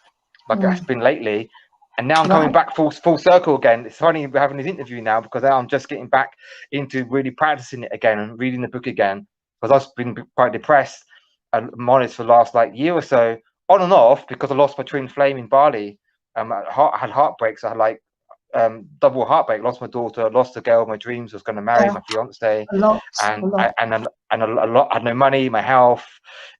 like it's been lately. And now I'm coming back full circle again. It's funny we're having this interview now, because now I'm just getting back into really practicing it again and reading the book again. Because I've been quite depressed and honest for the last year or so, on and off, because I lost my twin flame in Bali. I had heartbreaks. I had double heartbreak. Lost my daughter, lost the girl of my dreams. I was going to marry my fiance, and a lot. I had no money, my health.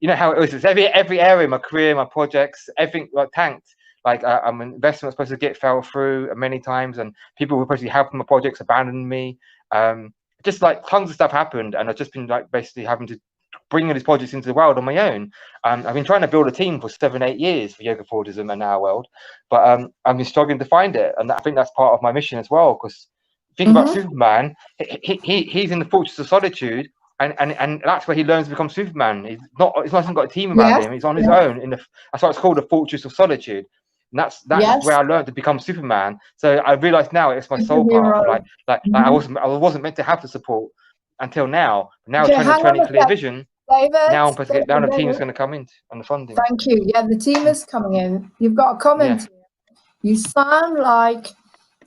You know how it was. It's every area, my career, my projects, everything tanked. Investment was supposed to get fell through many times, and people were supposed to be helping my projects abandoned me. Just tons of stuff happened, and I've just been basically having to bring all these projects into the world on my own. I've been trying to build a team for 7-8 years for Yoga for Autism and Our World, but I've been struggling to find it, and I think that's part of my mission as well. Because think about Superman, he's in the fortress of solitude, and that's where he learns to become Superman. He's not got a team around him. He's on his own. That's why it's called the fortress of solitude. And that's where I learned to become Superman. So I realize now it's my soul path. I wasn't meant to have the support until now. Now training clear vision. David, now the team is going to come in on the funding. Thank you. Yeah, the team is coming in. You've got a comment here. You sound like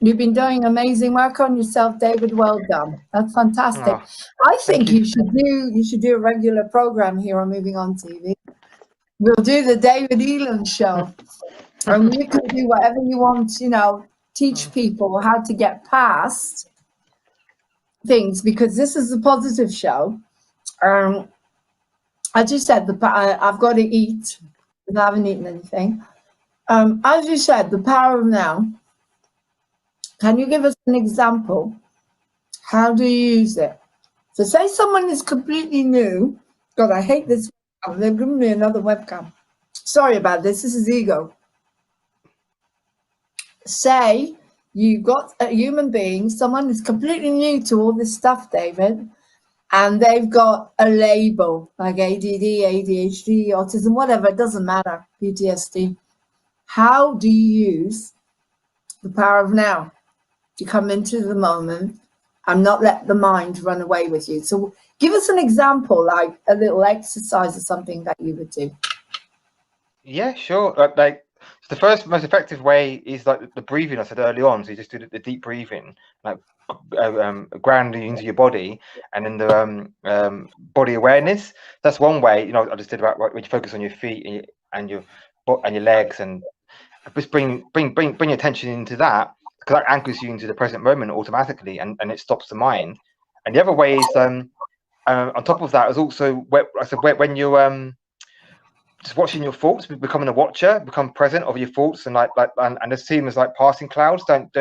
you've been doing amazing work on yourself, David. Well done. That's fantastic. Oh, I think you. you should do a regular program here on Moving On TV. We'll do the David Ellams show. And you can do whatever you want, you know, teach people how to get past things, because this is a positive show. As you said, I've got to eat because I haven't eaten anything. As you said, the power of now. Can you give us an example? How do you use it? So say someone is completely new. God, I hate this. They've given me another webcam. Sorry about this. This is ego. Say you got a human being, someone is completely new to all this stuff, David, and they've got a label like ADD, ADHD, autism, whatever, it doesn't matter, PTSD. How do you use the power of now to come into the moment and not let the mind run away with you? So give us an example, like a little exercise or something that you would do. Yeah, sure. Like the first most effective way is like the breathing I said early on. So you just do the deep breathing, like grounding into your body, and then the body awareness. That's one way. You know, I just did about when you focus on your feet and your legs, and just bring your attention into that, because that anchors you into the present moment automatically, and it stops the mind. And the other way is on top of that is also when you're just watching your thoughts, becoming a watcher, become present of your thoughts, and and the same as like passing clouds. Don't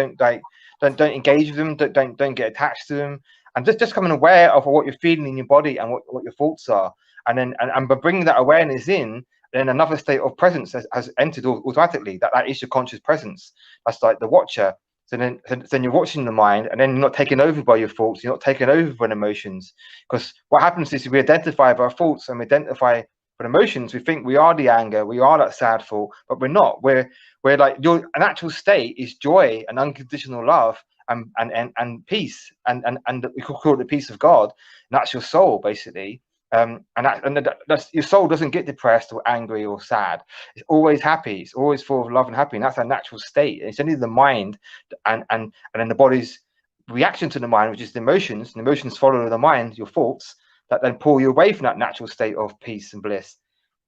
engage with them. Don't get attached to them, and just becoming aware of what you're feeling in your body and what your thoughts are, and then by bringing that awareness in, then another state of presence has entered automatically. That is your conscious presence. That's like the watcher. So then you're watching the mind, and then you're not taken over by your thoughts. You're not taken over by emotions, because what happens is we identify with our thoughts and we identify with emotions. We think we are the anger, we are that sad thought, but we're not. We're like your natural state is joy and unconditional love and peace, and we could call it the peace of God. And that's your soul, basically. That's your soul doesn't get depressed or angry or sad. It's always happy. It's always full of love and happy. And that's our natural state. It's only the mind and then the body's reaction to the mind, which is the emotions. And the emotions follow the mind, your thoughts, that then pull you away from that natural state of peace and bliss.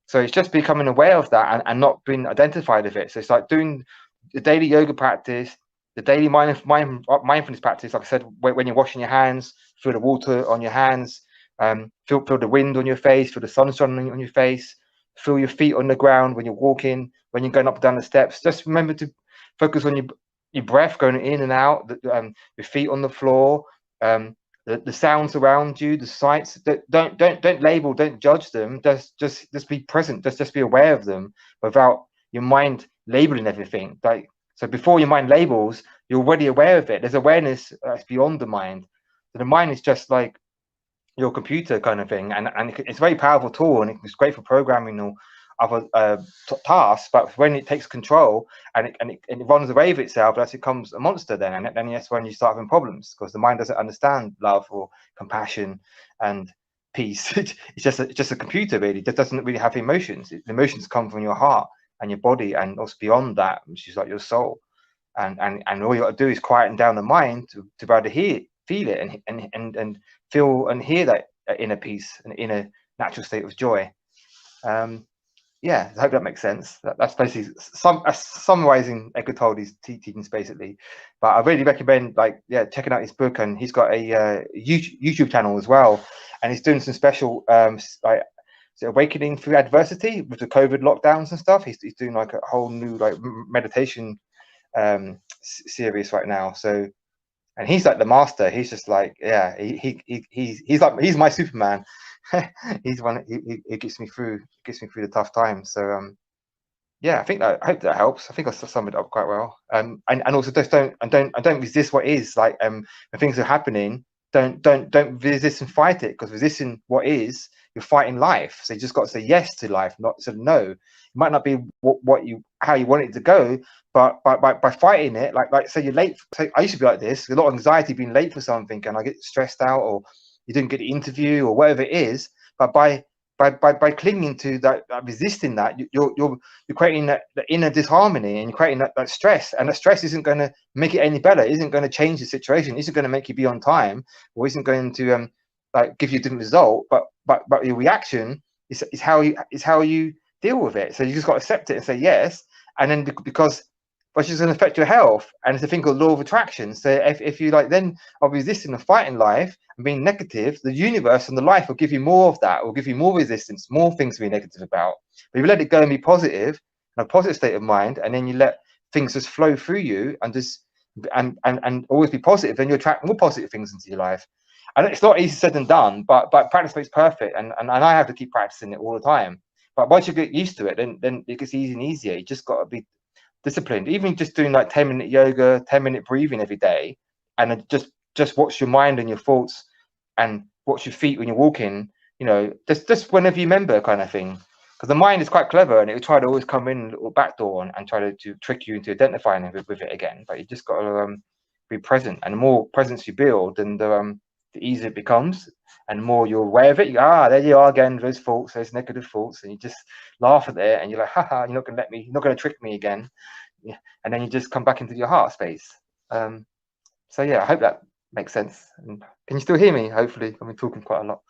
So it's just becoming aware of that and not being identified with it. So it's like doing the daily yoga practice, the daily mindfulness practice. Like I said, when you're washing your hands, feel the water on your hands, feel the wind on your face, feel the sunshine on your face, feel your feet on the ground when you're walking, when you're going up and down the steps. Just remember to focus on your breath going in and out, your feet on the floor, the sounds around you, the sights. Don't label, don't judge them. Just be present. Just be aware of them without your mind labeling everything. Like, so before your mind labels, you're already aware of it. There's awareness that's beyond the mind. So the mind is just like your computer kind of thing, and it's a very powerful tool, and it's great for programming or other tasks. But when it takes control and it runs away with itself, that becomes a monster then, and then that's when you start having problems, because the mind doesn't understand love or compassion and peace. It's just a computer, really. It doesn't really have emotions. The emotions come from your heart and your body, and also beyond that, which is like your soul. And all you got to do is quieten down the mind to be able to feel it and feel and hear that inner peace and inner natural state of joy. Yeah, I hope that makes sense. That's basically summarizing Eckhart Tolle's teachings, basically. But I really recommend, checking out his book, and he's got a YouTube channel as well, and he's doing some special awakening through adversity with the COVID lockdowns and stuff. He's doing like a whole new meditation series right now. So, and he's like the master. He's just like, yeah, he's my Superman. He's one. He gets me through the tough times. So yeah, I hope that helps. I think I summed it up quite well. And also just don't resist what is. Like when things are happening, don't resist and fight it, because resisting what is, you're fighting life. So you just got to say yes to life, not say no. It might not be how you want it to go, but by fighting it, like say you're late. Say I used to be like this, a lot of anxiety being late for something, and I get stressed out, or you didn't get the interview or whatever it is. But by by clinging to that, resisting that, you're creating that inner disharmony, and you're creating that stress, and that stress isn't going to make it any better. It isn't going to change the situation. It isn't going to make you be on time, or isn't going to like give you a different result. But your reaction is how you deal with it. So you just got to accept it and say yes, and then because it's just going to affect your health, and it's a thing called law of attraction. So if you like then are resisting and fighting life and being negative, the universe and the life will give you more of that, will give you more resistance, more things to be negative about. But if you let it go and be positive, in a positive state of mind, and then you let things just flow through you and just and always be positive, then you attract more positive things into your life. And it's not easy said than done, but practice makes perfect, and I have to keep practicing it all the time. But once you get used to it, then it gets easier and easier. You just got to be disciplined. Even just doing like 10-minute yoga, 10-minute breathing every day, and just watch your mind and your thoughts, and watch your feet when you're walking, you know, just whenever you remember, kind of thing. Because the mind is quite clever, and it will try to always come in a little back door and try to trick you into identifying with it again. But you just got to be present, and the more presence you build, and the easier it becomes, and the more you're aware of it. There you are again, those thoughts, those negative thoughts, and you just laugh at it, and you're like, haha, you're not going to trick me again. Yeah. And then you just come back into your heart space. So yeah, I hope that makes sense. And can you still hear me? Hopefully, I've been talking quite a lot.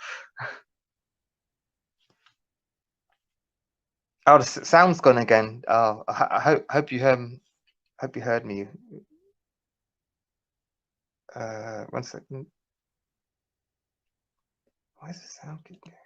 Oh, the sound's gone again. I hope you heard me. 1 second. Why does the sound keep going?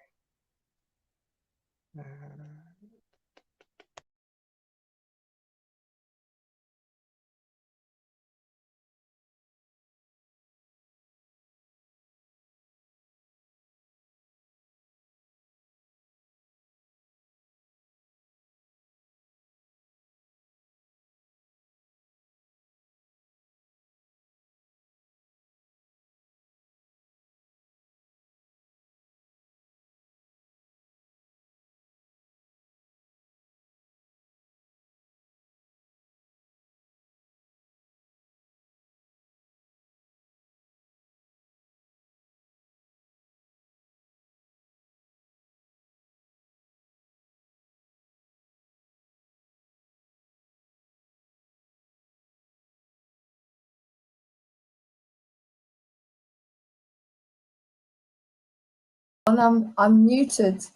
I'm muted.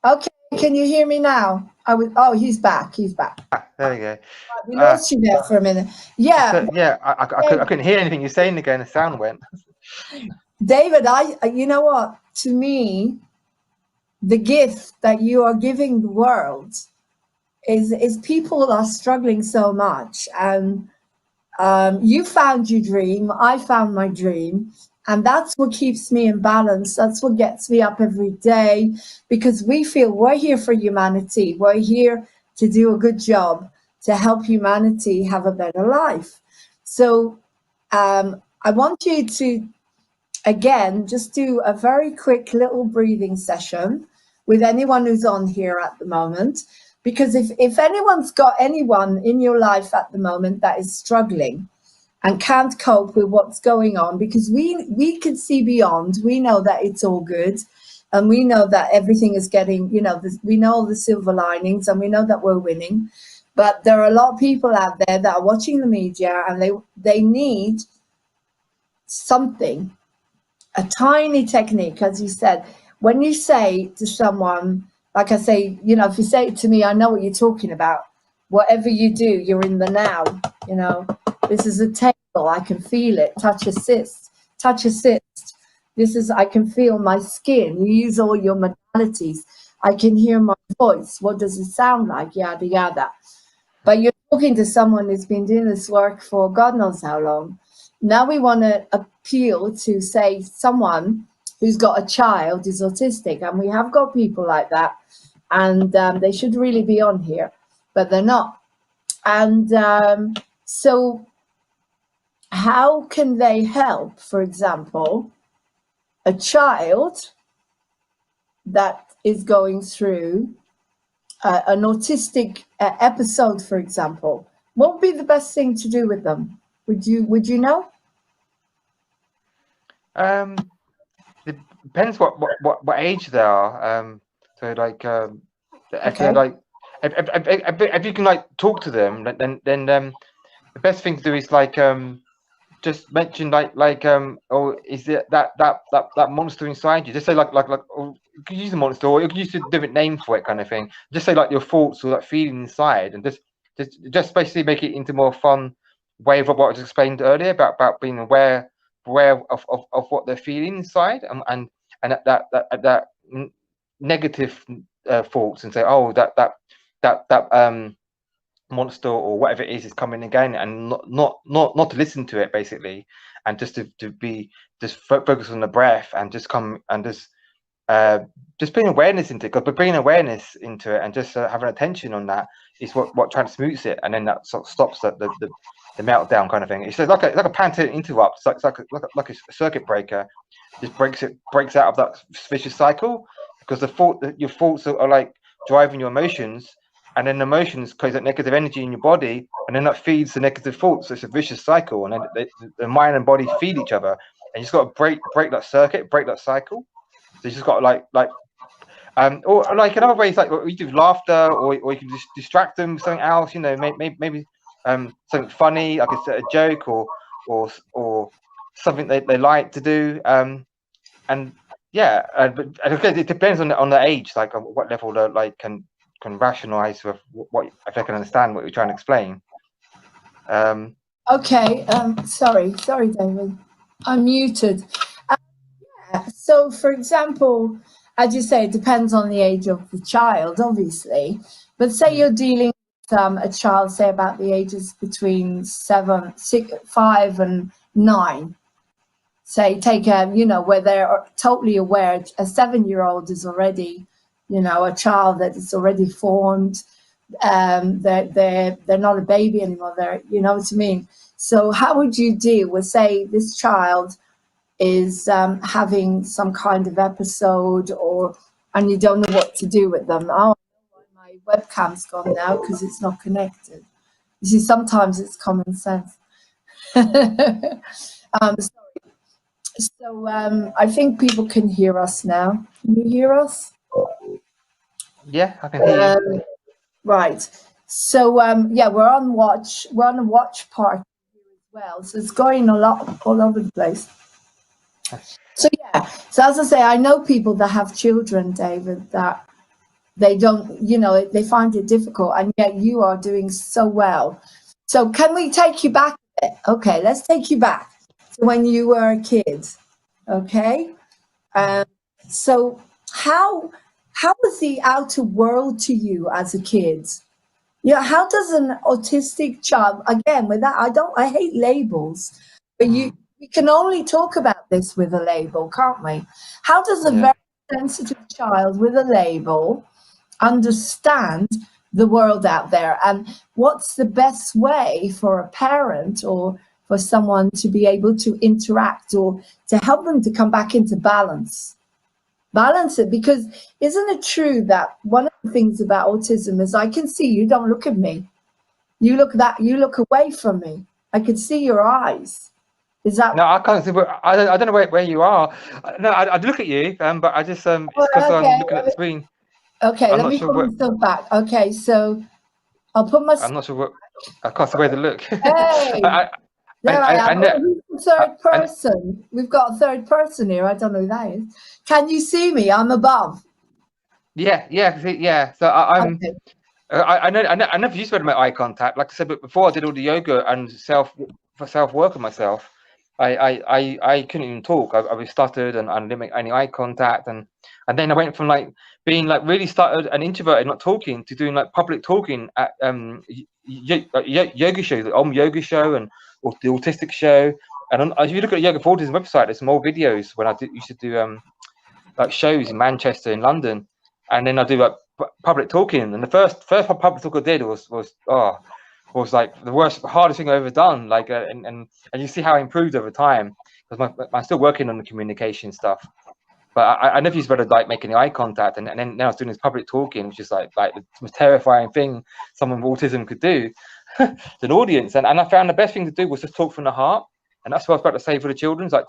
Okay, can you hear me now? Oh, he's back. He's back. There we go. We lost you there for a minute. Yeah. So, yeah, I couldn't hear anything you're saying again. The sound went. David, you know what? To me, the gift that you are giving the world is people are struggling so much, and you found your dream, I found my dream, and that's what keeps me in balance. That's what gets me up every day, because we feel we're here for humanity. We're here to do a good job to help humanity have a better life. So I want you to, again, just do a very quick little breathing session with anyone who's on here at the moment, because if anyone's got anyone in your life at the moment that is struggling and can't cope with what's going on, because we can see beyond, we know that it's all good, and we know that everything is getting, you know, we know all the silver linings, and we know that we're winning. But there are a lot of people out there that are watching the media, and they need something, a tiny technique, as you said. When you say to someone, like I say, you know, if you say it to me, I know what you're talking about. Whatever you do, you're in the now. You know, this is a table, I can feel it. Touch assist. This is, I can feel my skin. You use all your modalities. I can hear my voice. What does it sound like? Yada, yada. But you're talking to someone who's been doing this work for God knows how long. Now we want to appeal to, say, someone who's got a child who's autistic, and we have got people like that, and they should really be on here, but they're not. And so how can they help, for example, a child that is going through an autistic episode, for example? What would be the best thing to do with them? Would you know? It depends what age they are. So like if Okay. they're like if you can like talk to them, then the best thing to do is like just mention oh, is it that monster inside you? Just say oh, you could use a monster, or you could use a different name for it, kind of thing. Just say like your thoughts or that feeling inside, and just basically make it into more fun way of what I was explained earlier about being aware of what they're feeling inside, and that negative thoughts, and say, oh, that monster or whatever it is coming again, and not to listen to it, basically, and just to be focus on the breath, and just come and just bring awareness into it. But bringing awareness into it and just having attention on that is what transmutes it, and then that sort of stops the meltdown, kind of thing. It's like a pattern interrupt. It's like a circuit breaker. Just breaks out of that vicious cycle, because your thoughts are like driving your emotions, and then emotions cause that negative energy in your body, and then that feeds the negative thoughts. So it's a vicious cycle, and then the mind and body feed each other, and you just got to break that circuit, break that cycle. So you just got to or like another way is like you do laughter, or you can just distract them with something else. You know, maybe something funny, like a joke, or something they like to do. And yeah, but it depends on the age, like on what level they like can rationalize with what, if they can understand what you're trying to explain. Okay. Sorry, David. I'm muted. Yeah. So, for example, as you say, it depends on the age of the child, obviously. But say you're dealing with a child, say about the ages between 5 and 9. Say, take where they're totally aware. A 7-year-old is already, a child that is already formed. They're not a baby anymore. They're, you know what I mean? So how would you deal with, say, this child is having some kind of episode, and you don't know what to do with them? Oh, my webcam's gone now because it's not connected. You see, sometimes it's common sense. So I think people can hear us now. Can you hear us? Yeah, I can hear you. Right. So yeah, we're on watch. We're on a watch party here as well. So it's going a lot all over the place. So yeah. So as I say, I know people that have children, David, that they don't, they find it difficult, and yet you are doing so well. So can we take you back a bit? Okay, let's take you back to when you were a kid. Okay. So how was the outer world to you as a kid? Yeah, how does an autistic child, again, with that, I hate labels, but we can only talk about this with a label, can't we? How does a very sensitive child with a label understand the world out there? And what's the best way for a parent or for someone to be able to interact, or to help them to come back into balance it? Because isn't it true that one of the things about autism is I can see you don't look at me. You look away from me. I can see your eyes. Is that? No, I can't see. I don't know where you are. No, I look at you, but I just it's because I'm looking at the screen. Okay, let me put myself back. Okay, so I'll put my. I'm not sure I can't see where to look. Hey, there I am. Who's the third person? We've got a third person here. I don't know who that is. Can you see me? I'm above. Yeah. So I'm. Okay. I never used to make eye contact. Like I said, but before I did all the yoga and self work on myself, I couldn't even talk. I was stuttered and didn't make any eye contact, and then I went from like being like really stuttered and introverted, not talking, to doing like public talking at yoga shows, the Yoga show and the Autistic show. And if you look at Yoga for Autism website, there's some old videos when I used to do like shows in Manchester, in London, and then I do like public talking. And the first public talk I did was like the hardest thing I've ever done. Like and you see how I improved over time, because I'm still working on the communication stuff. But I never used to be able to like make any eye contact, and then now I was doing this public talking, which is like the most terrifying thing someone with autism could do to an audience. And I found the best thing to do was just talk from the heart, and that's what I was about to say for the children. Like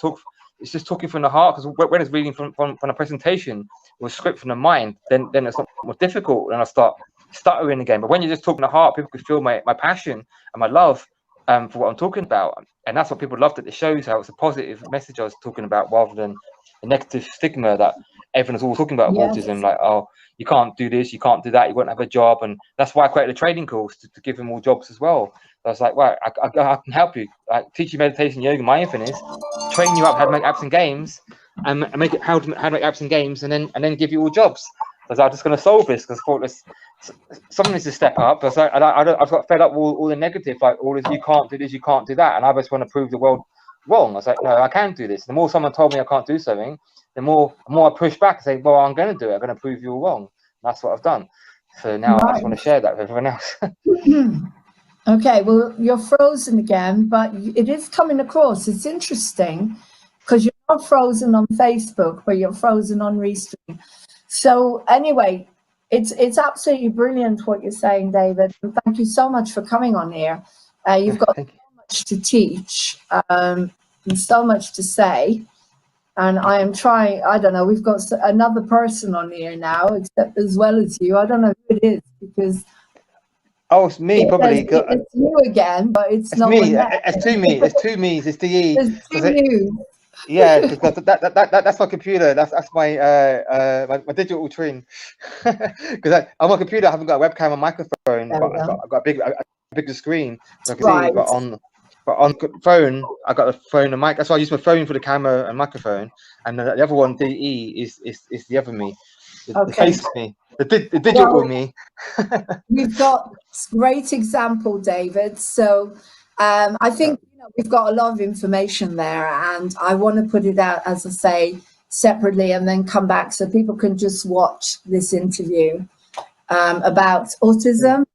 it's just talking from the heart. Because when it's reading from a presentation or a script from the mind, then it's not more difficult, and I start stuttering again. But when you're just talking from the heart, people can feel my passion and my love for what I'm talking about, and that's what people loved. That it shows how it's a positive message I was talking about, rather than a negative stigma that everyone's all talking about Yes. autism, like, oh, you can't do this, you can't do that, you won't have a job. And that's why I created a training course to give them all jobs as well. I was like, right, I can help you, like, teach you meditation, yoga, mindfulness, train you up how to make apps and games, and make it how to make apps and games, and then give you all jobs. I was like, I'm just going to solve this, because I thought someone needs to step up. I was like, I got fed up with all the negative, like all this, you can't do this, you can't do that, and I just want to prove the world wrong. I was like, no, I can do this. The more someone told me I can't do something, the more I push back and say, well, I'm going to do it. I'm going to prove you all wrong. And that's what I've done. So now I just want to share that with everyone else. Okay, well, you're frozen again, but it is coming across. It's interesting because you're not frozen on Facebook, but you're frozen on Restream. So anyway, it's absolutely brilliant what you're saying, David. And thank you so much for coming on here. You've got so much to teach and so much to say. And I am trying, I don't know, we've got another person on here now, except as well as you. I don't know who it is, because... Oh, it's me, probably. It's you again, but it's not me. It's two me. It's two me's. It's DE. There's two you. Yeah, because that's my computer. That's my my digital twin. Because on my computer, I haven't got a webcam and microphone, but I've got a bigger screen, so I can see. But on phone, I got a phone and mic. That's why I use my phone for the camera and microphone. And the other one, DE, is the other me, the face me, the digital me. We've got great example, David. So I think we've got a lot of information there, and I want to put it out, as I say, separately, and then come back so people can just watch this interview about autism.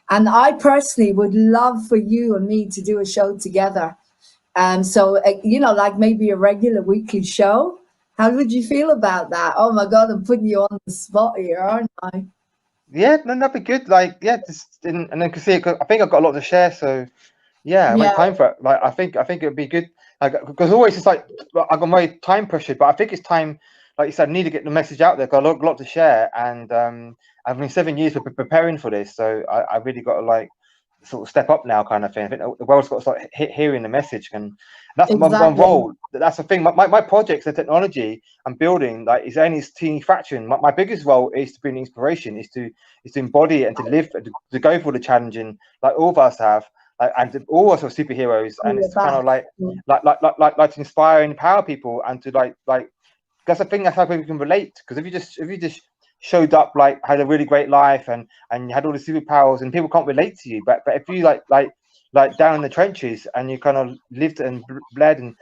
And I personally would love for you and me to do a show together. So, like maybe a regular weekly show. How would you feel about that? Oh my God, I'm putting you on the spot here, aren't I? Yeah, no, that'd be good. Like, yeah, and then can see it. I think I've got a lot to share. So, yeah, I make time for it. Like, I think it'd be good. Like, because always it's like I got very time pressured, but I think it's time. Like you said, I need to get the message out there. Got a lot to share, and I've been 7 years preparing for this, so I really got to like sort of step up now, kind of thing. I think the world's got to start hearing the message, and that's my role. That's the thing. My projects, the technology I'm building, like, is only a teeny fraction. My biggest role is to bring inspiration, is to embody it and to live, to go for the challenging, like all of us have. And all of us are superheroes, and it's kind of like to inspire and empower people, and to like that's the thing. That's how people can relate. Because if you just showed up, like, had a really great life and you had all the superpowers, and people can't relate to you. But if you like down in the trenches, and you kind of lived and bled and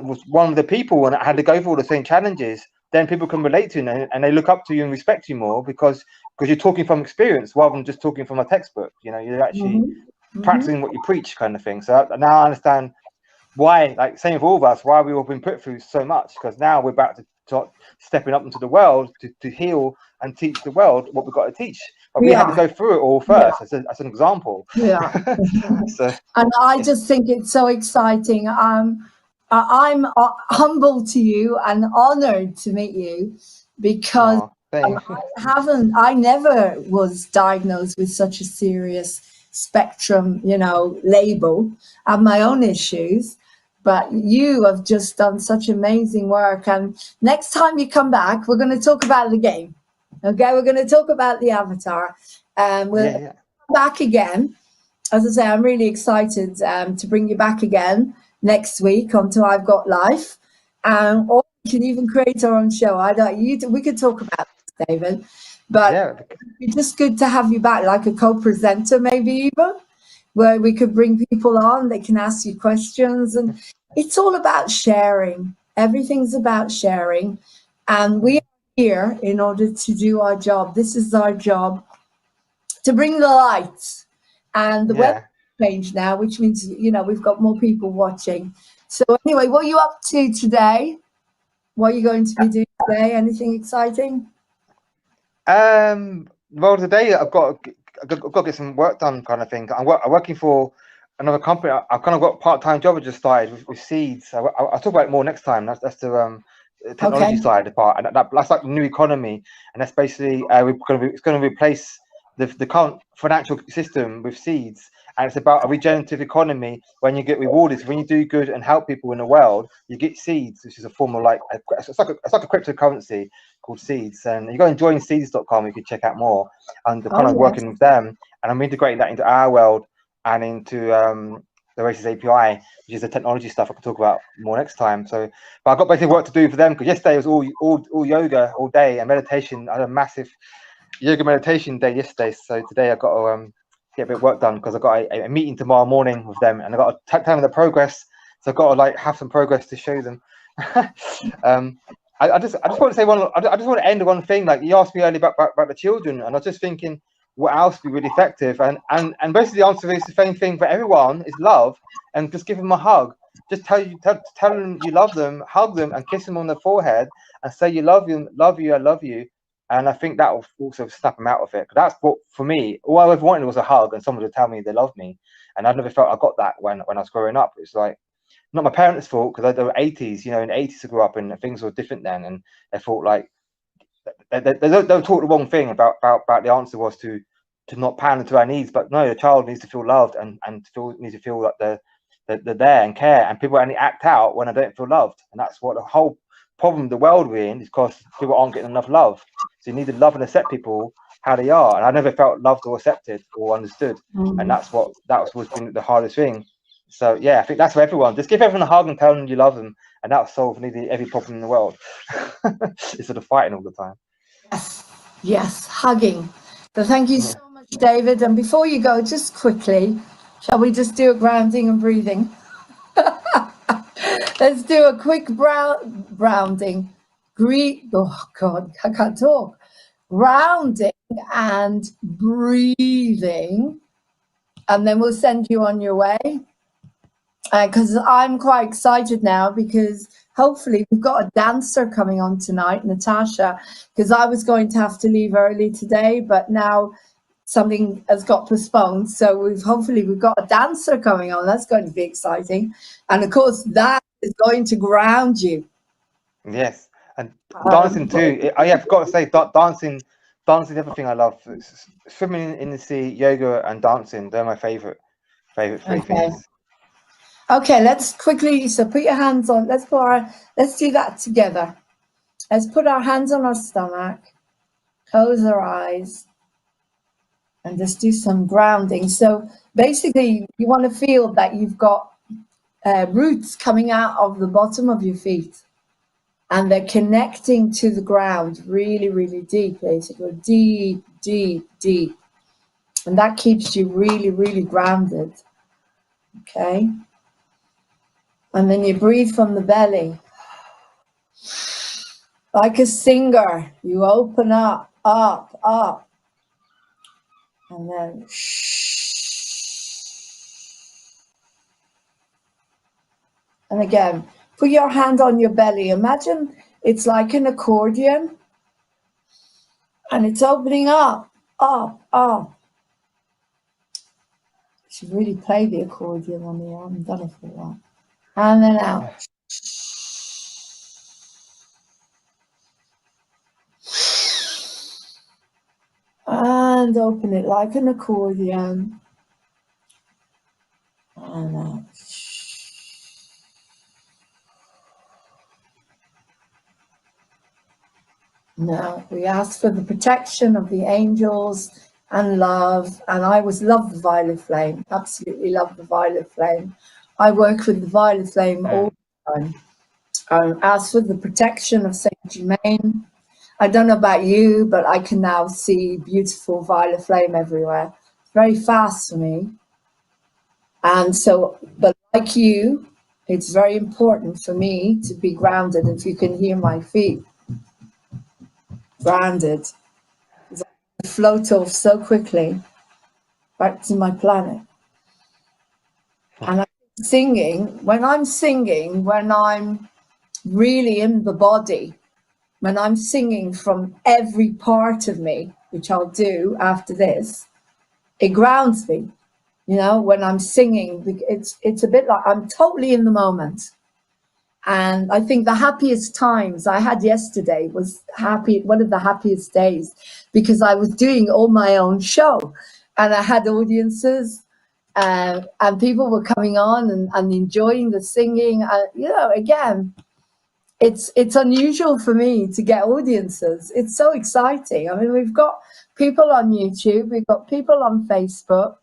was one of the people and had to go for all the same challenges, then people can relate to you, and they look up to you and respect you more because you're talking from experience rather than just talking from a textbook. You're actually practicing what you preach, kind of thing. So now I understand why, like, same with all of us, why we've all been put through so much, because now we're about to start stepping up into the world to heal and teach the world what we've got to teach. But we had to go through it all first, as an example. So, and I just think it's so exciting. I'm humble to you and honored to meet you, because I never was diagnosed with such a serious spectrum, label. I have my own issues, but you have just done such amazing work. And next time you come back, we're going to talk about the game. Okay, we're going to talk about the avatar, and we'll come back again. As I say, I'm really excited to bring you back again next week onto I've Got Life, or we can even create our own show. We could talk about this, David, but it's just good to have you back, like a co-presenter, maybe even, where we could bring people on. They can ask you questions, and it's all about sharing. Everything's about sharing, and we are here in order to do our job. This is our job, to bring the light. And the web changed now, which means we've got more people watching. So anyway, what are you up to today? What are you going to be doing today? Anything exciting? Well, today I've got to get some work done, kind of thing. I'm working for another company. I've kind of got a part-time job I just started with seeds. I'll talk about it more next time. That's the technology side of the part, and that's like the new economy, and that's basically it's going to replace the current financial system with seeds, and it's about a regenerative economy. When you get rewarded, so when you do good and help people in the world, you get seeds, which is a form of like it's like a cryptocurrency called seeds. And you go and join seeds.com, you can check out more, and they're kind of working with them, and I'm integrating that into our world and into the Races API, which is the technology stuff I can talk about more next time. So, but I've got basically work to do for them, because yesterday was all yoga all day and meditation. I had a massive yoga meditation day yesterday, so today I've got to get a bit of work done, because I've got a meeting tomorrow morning with them, and I've got to tell them the progress. So I've got to like have some progress to show them. I just want to say I just want to end with one thing. Like you asked me earlier about the children, and I was just thinking, what else would be really effective? And basically the answer is the same thing for everyone, is love, and just give them a hug. Just tell them you love them, hug them, and kiss them on the forehead, and say you love you, I love you. And I think that will also snap them out of it. That's what, for me, all I ever wanted was a hug and someone to tell me they love me. And I never felt I got that when I was growing up. It's like, not my parents' fault, because they were 80s, you know, in the 80s I grew up, and things were different then, and they thought like they don't talk the wrong thing about the answer was to not pander to our needs. But no, the child needs to feel loved and needs to feel like they're there and care, and people only act out when they don't feel loved. And that's what the whole problem the world we're in is, because people aren't getting enough love. So you need to love and accept people how they are, and I never felt loved or accepted or understood. And that's what's been the hardest thing. So yeah, I think that's for everyone. Just give everyone a hug and tell them you love them, and that'll solve nearly every problem in the world instead of fighting all the time. Yes, hugging. So thank you so much, David. And before you go, just quickly, shall we just do a grounding and breathing? Let's do a quick grounding. Oh God, I can't talk. Grounding and breathing, and then we'll send you on your way. Because I'm quite excited now, because hopefully we've got a dancer coming on tonight, Natasha, because I was going to have to leave early today, but now something has got postponed. So hopefully we've got a dancer coming on. That's going to be exciting. And of course, that is going to ground you. Yes, and dancing too. I've got to say, dancing is everything I love. Swimming in the sea, yoga, and dancing. They're my favorite three things. Okay, let's quickly, so put your hands on, let's do that together. Let's put our hands on our stomach, close our eyes, and just do some grounding. So basically, you want to feel that you've got roots coming out of the bottom of your feet, and they're connecting to the ground really, really deep, basically, deep, deep, deep. And that keeps you really, really grounded, okay? And then you breathe from the belly. Like a singer, you open up, up. And then and again, put your hand on your belly. Imagine it's like an accordion. And it's opening up, up. You should really play the accordion on me. I haven't done it for a while. And then out. And open it like an accordion. And out. Now we ask for the protection of the angels and love. And I always love the violet flame. Absolutely love the violet flame. I work with the violet flame all the time. Ask for the protection of Saint Germain. I don't know about you, but I can now see beautiful violet flame everywhere. It's very fast for me. And so, but like you, it's very important for me to be grounded. If you can hear my feet, grounded. I float off so quickly back to my planet. And I'm singing, when I'm really in the body, when I'm singing from every part of me, which I'll do after this, it grounds me. You know, when I'm singing, it's a bit like I'm totally in the moment. And I think the happiest times I had yesterday was one of the happiest days, because I was doing all my own show and I had audiences and people were coming on and enjoying the singing. You know, again, it's unusual for me to get audiences. It's so exciting. I mean, we've got people on YouTube, we've got people on Facebook,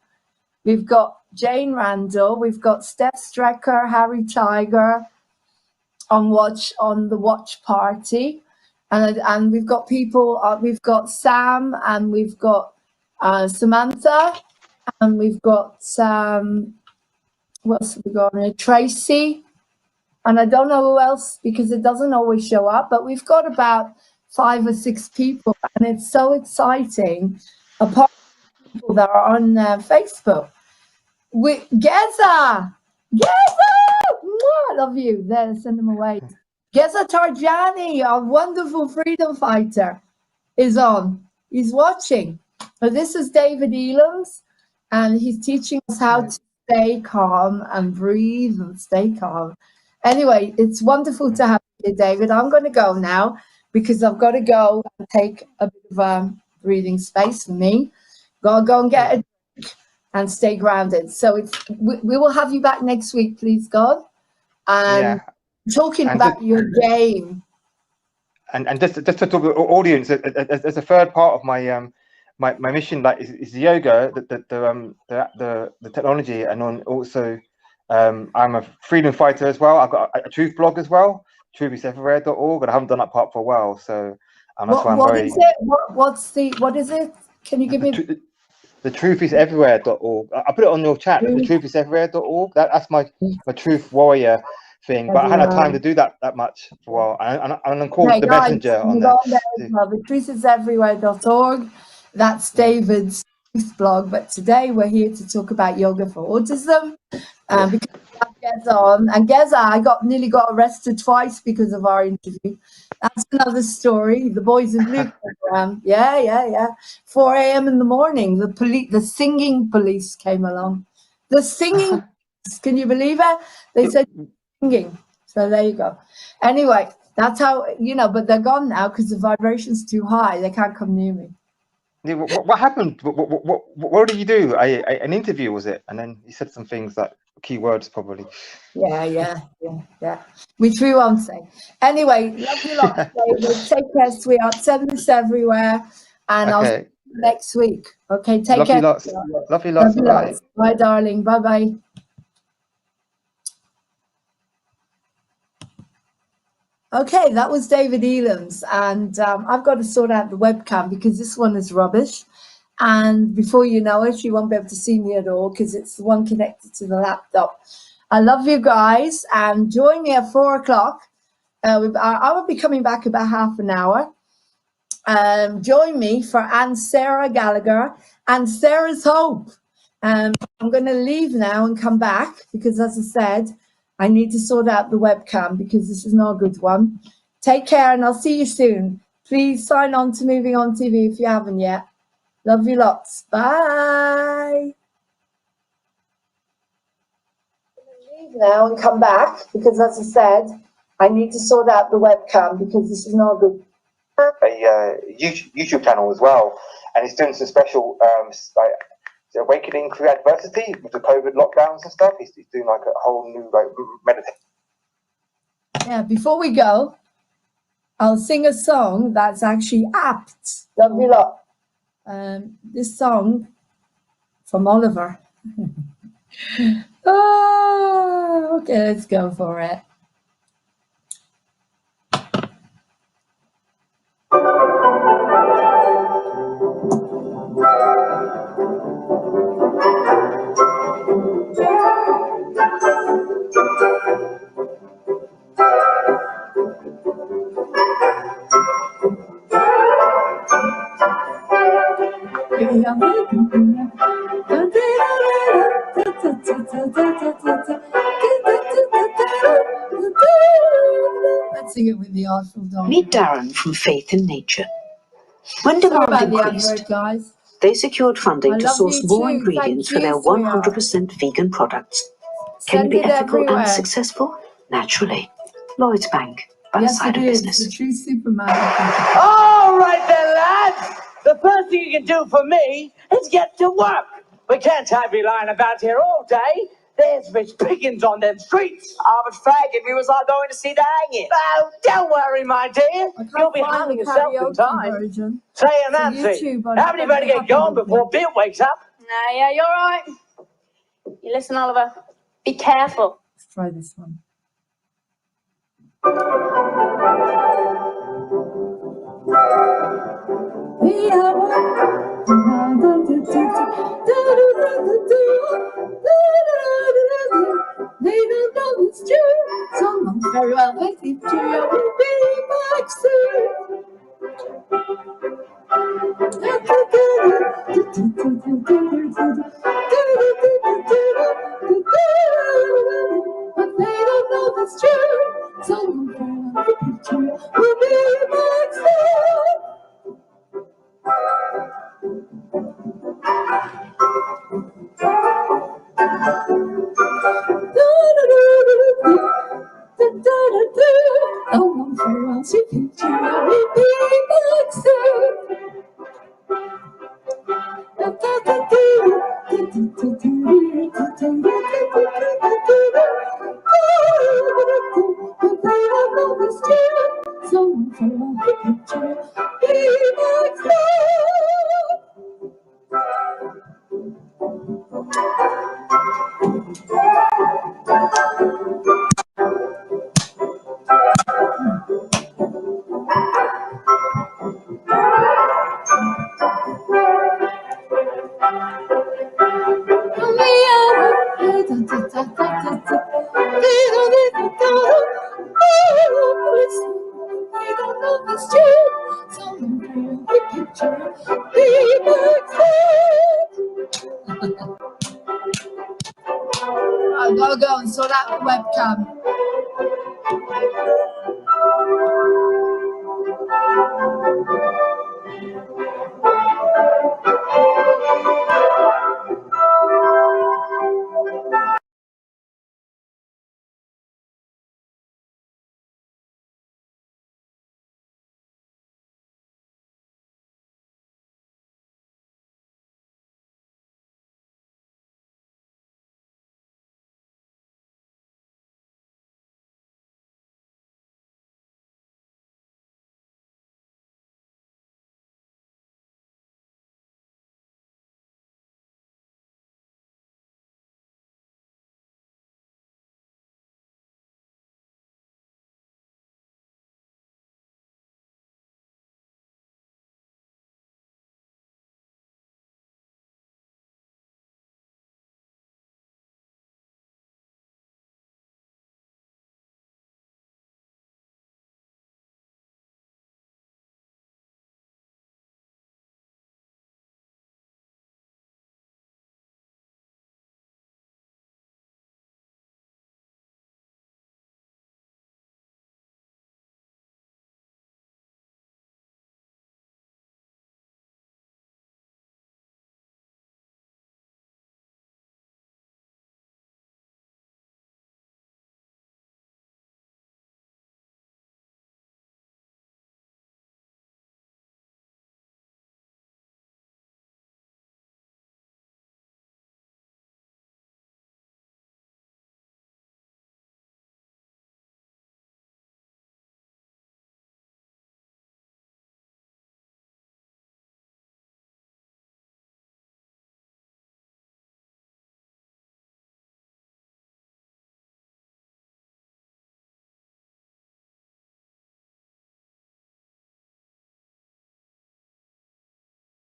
we've got Jane Randall, we've got Steph Strecker, Harry Tiger on the watch party, and we've got people. We've got Sam, and we've got Samantha, and we've got what else have we got? Tracy, and I don't know who else because it doesn't always show up. But we've got about 5 or 6 people, and it's so exciting. Apart from people that are on Facebook, Geza. I love you. There, send them away. Geza Tarjani, our wonderful freedom fighter, is on. He's watching. So this is David Ellams, and he's teaching us how to stay calm and breathe and stay calm. Anyway, it's wonderful to have you, David. I'm going to go now because I've got to go and take a bit of breathing space for me. Gotta go and get a drink and stay grounded. So we will have you back next week, please God. And talking about your game. And just to talk to the audience, as a third part of my my mission, like is the yoga, the technology, and also I'm a freedom fighter as well. I've got a truth blog as well, truthiseverywhere.org, and I haven't done that part for a while. So that's why I'm very. What is it? Can you give me? The truthiseverywhere.org. I put it on your chat. The truthiseverywhere.org. That's my truth warrior thing. But I hadn't had time to do that much for a while. And I'm called the messenger on there. The truthiseverywhere.org. That's David's truth blog. But today we're here to talk about yoga for autism. Because we have Geza on. And Geza, I nearly got arrested twice because of our interview. That's another story. The Boys in Blue program. Yeah. 4 a.m. in the morning. The singing police came along. The singing police, can you believe it? They said singing. So there you go. Anyway, that's how, but they're gone now because the vibration's too high. They can't come near me. Yeah, what happened? What did you do? An interview, was it? And then you said some things that keywords probably. Yeah. We threw on saying. Anyway, love you lot. Take care, sweetheart. Send this everywhere. And I'll see you next week. Okay, take care. Love you lots. Bye. Bye, darling. Bye. Okay, that was David Ellams, and I've got to sort out the webcam because this one is rubbish. And before you know it, you won't be able to see me at all because it's the one connected to the laptop. I love you guys, and join me at 4 o'clock. I will be coming back about half an hour. Join me for Anne Sarah Gallagher and Sarah's Hope. I'm going to leave now and come back because, as I said, I need to sort out the webcam because this is not a good one. Take care, and I'll see you soon. Please sign on to Moving On TV if you haven't yet. Love you lots. Bye. Leave now and come back because, as I said, I need to sort out the webcam because this is not good. A YouTube channel as well, and he's doing some special awakening through adversity with the COVID lockdowns and stuff. He's doing like a whole new meditation. Yeah, before we go, I'll sing a song that's actually apt. Love you lot. This song from Oliver. Okay, let's go for it. Let's sing it with the Artful Dog. Meet Darren from Faith in Nature. When demand increased, guys. they secured funding to source more ingredients for their 100% vegan products. Can it be ethical and successful? Naturally. Lloyd's Bank, by side of business. The true Superman. All right then, lads. The first thing you can do for me is get to work. We can't have you lying about here all day. There's rich pickings on them streets. Oh, but fag, if you was like going to see the hanging. Oh, don't worry, my dear. You'll be hanging yourself in time. Say, Nancy, how many better get going before Bill wakes up? Nah, yeah, you're right. You listen, Oliver. Be careful. Let's try this one. They don't know it's true. Someone very well with it. We'll be back soon. But they don't know it's true. Someone very well with it. We'll be back soon. Oh, I'm very well to picture. We'll be back soon. Someone very well to picture. Be back soon. I've got to go and sort out the webcam.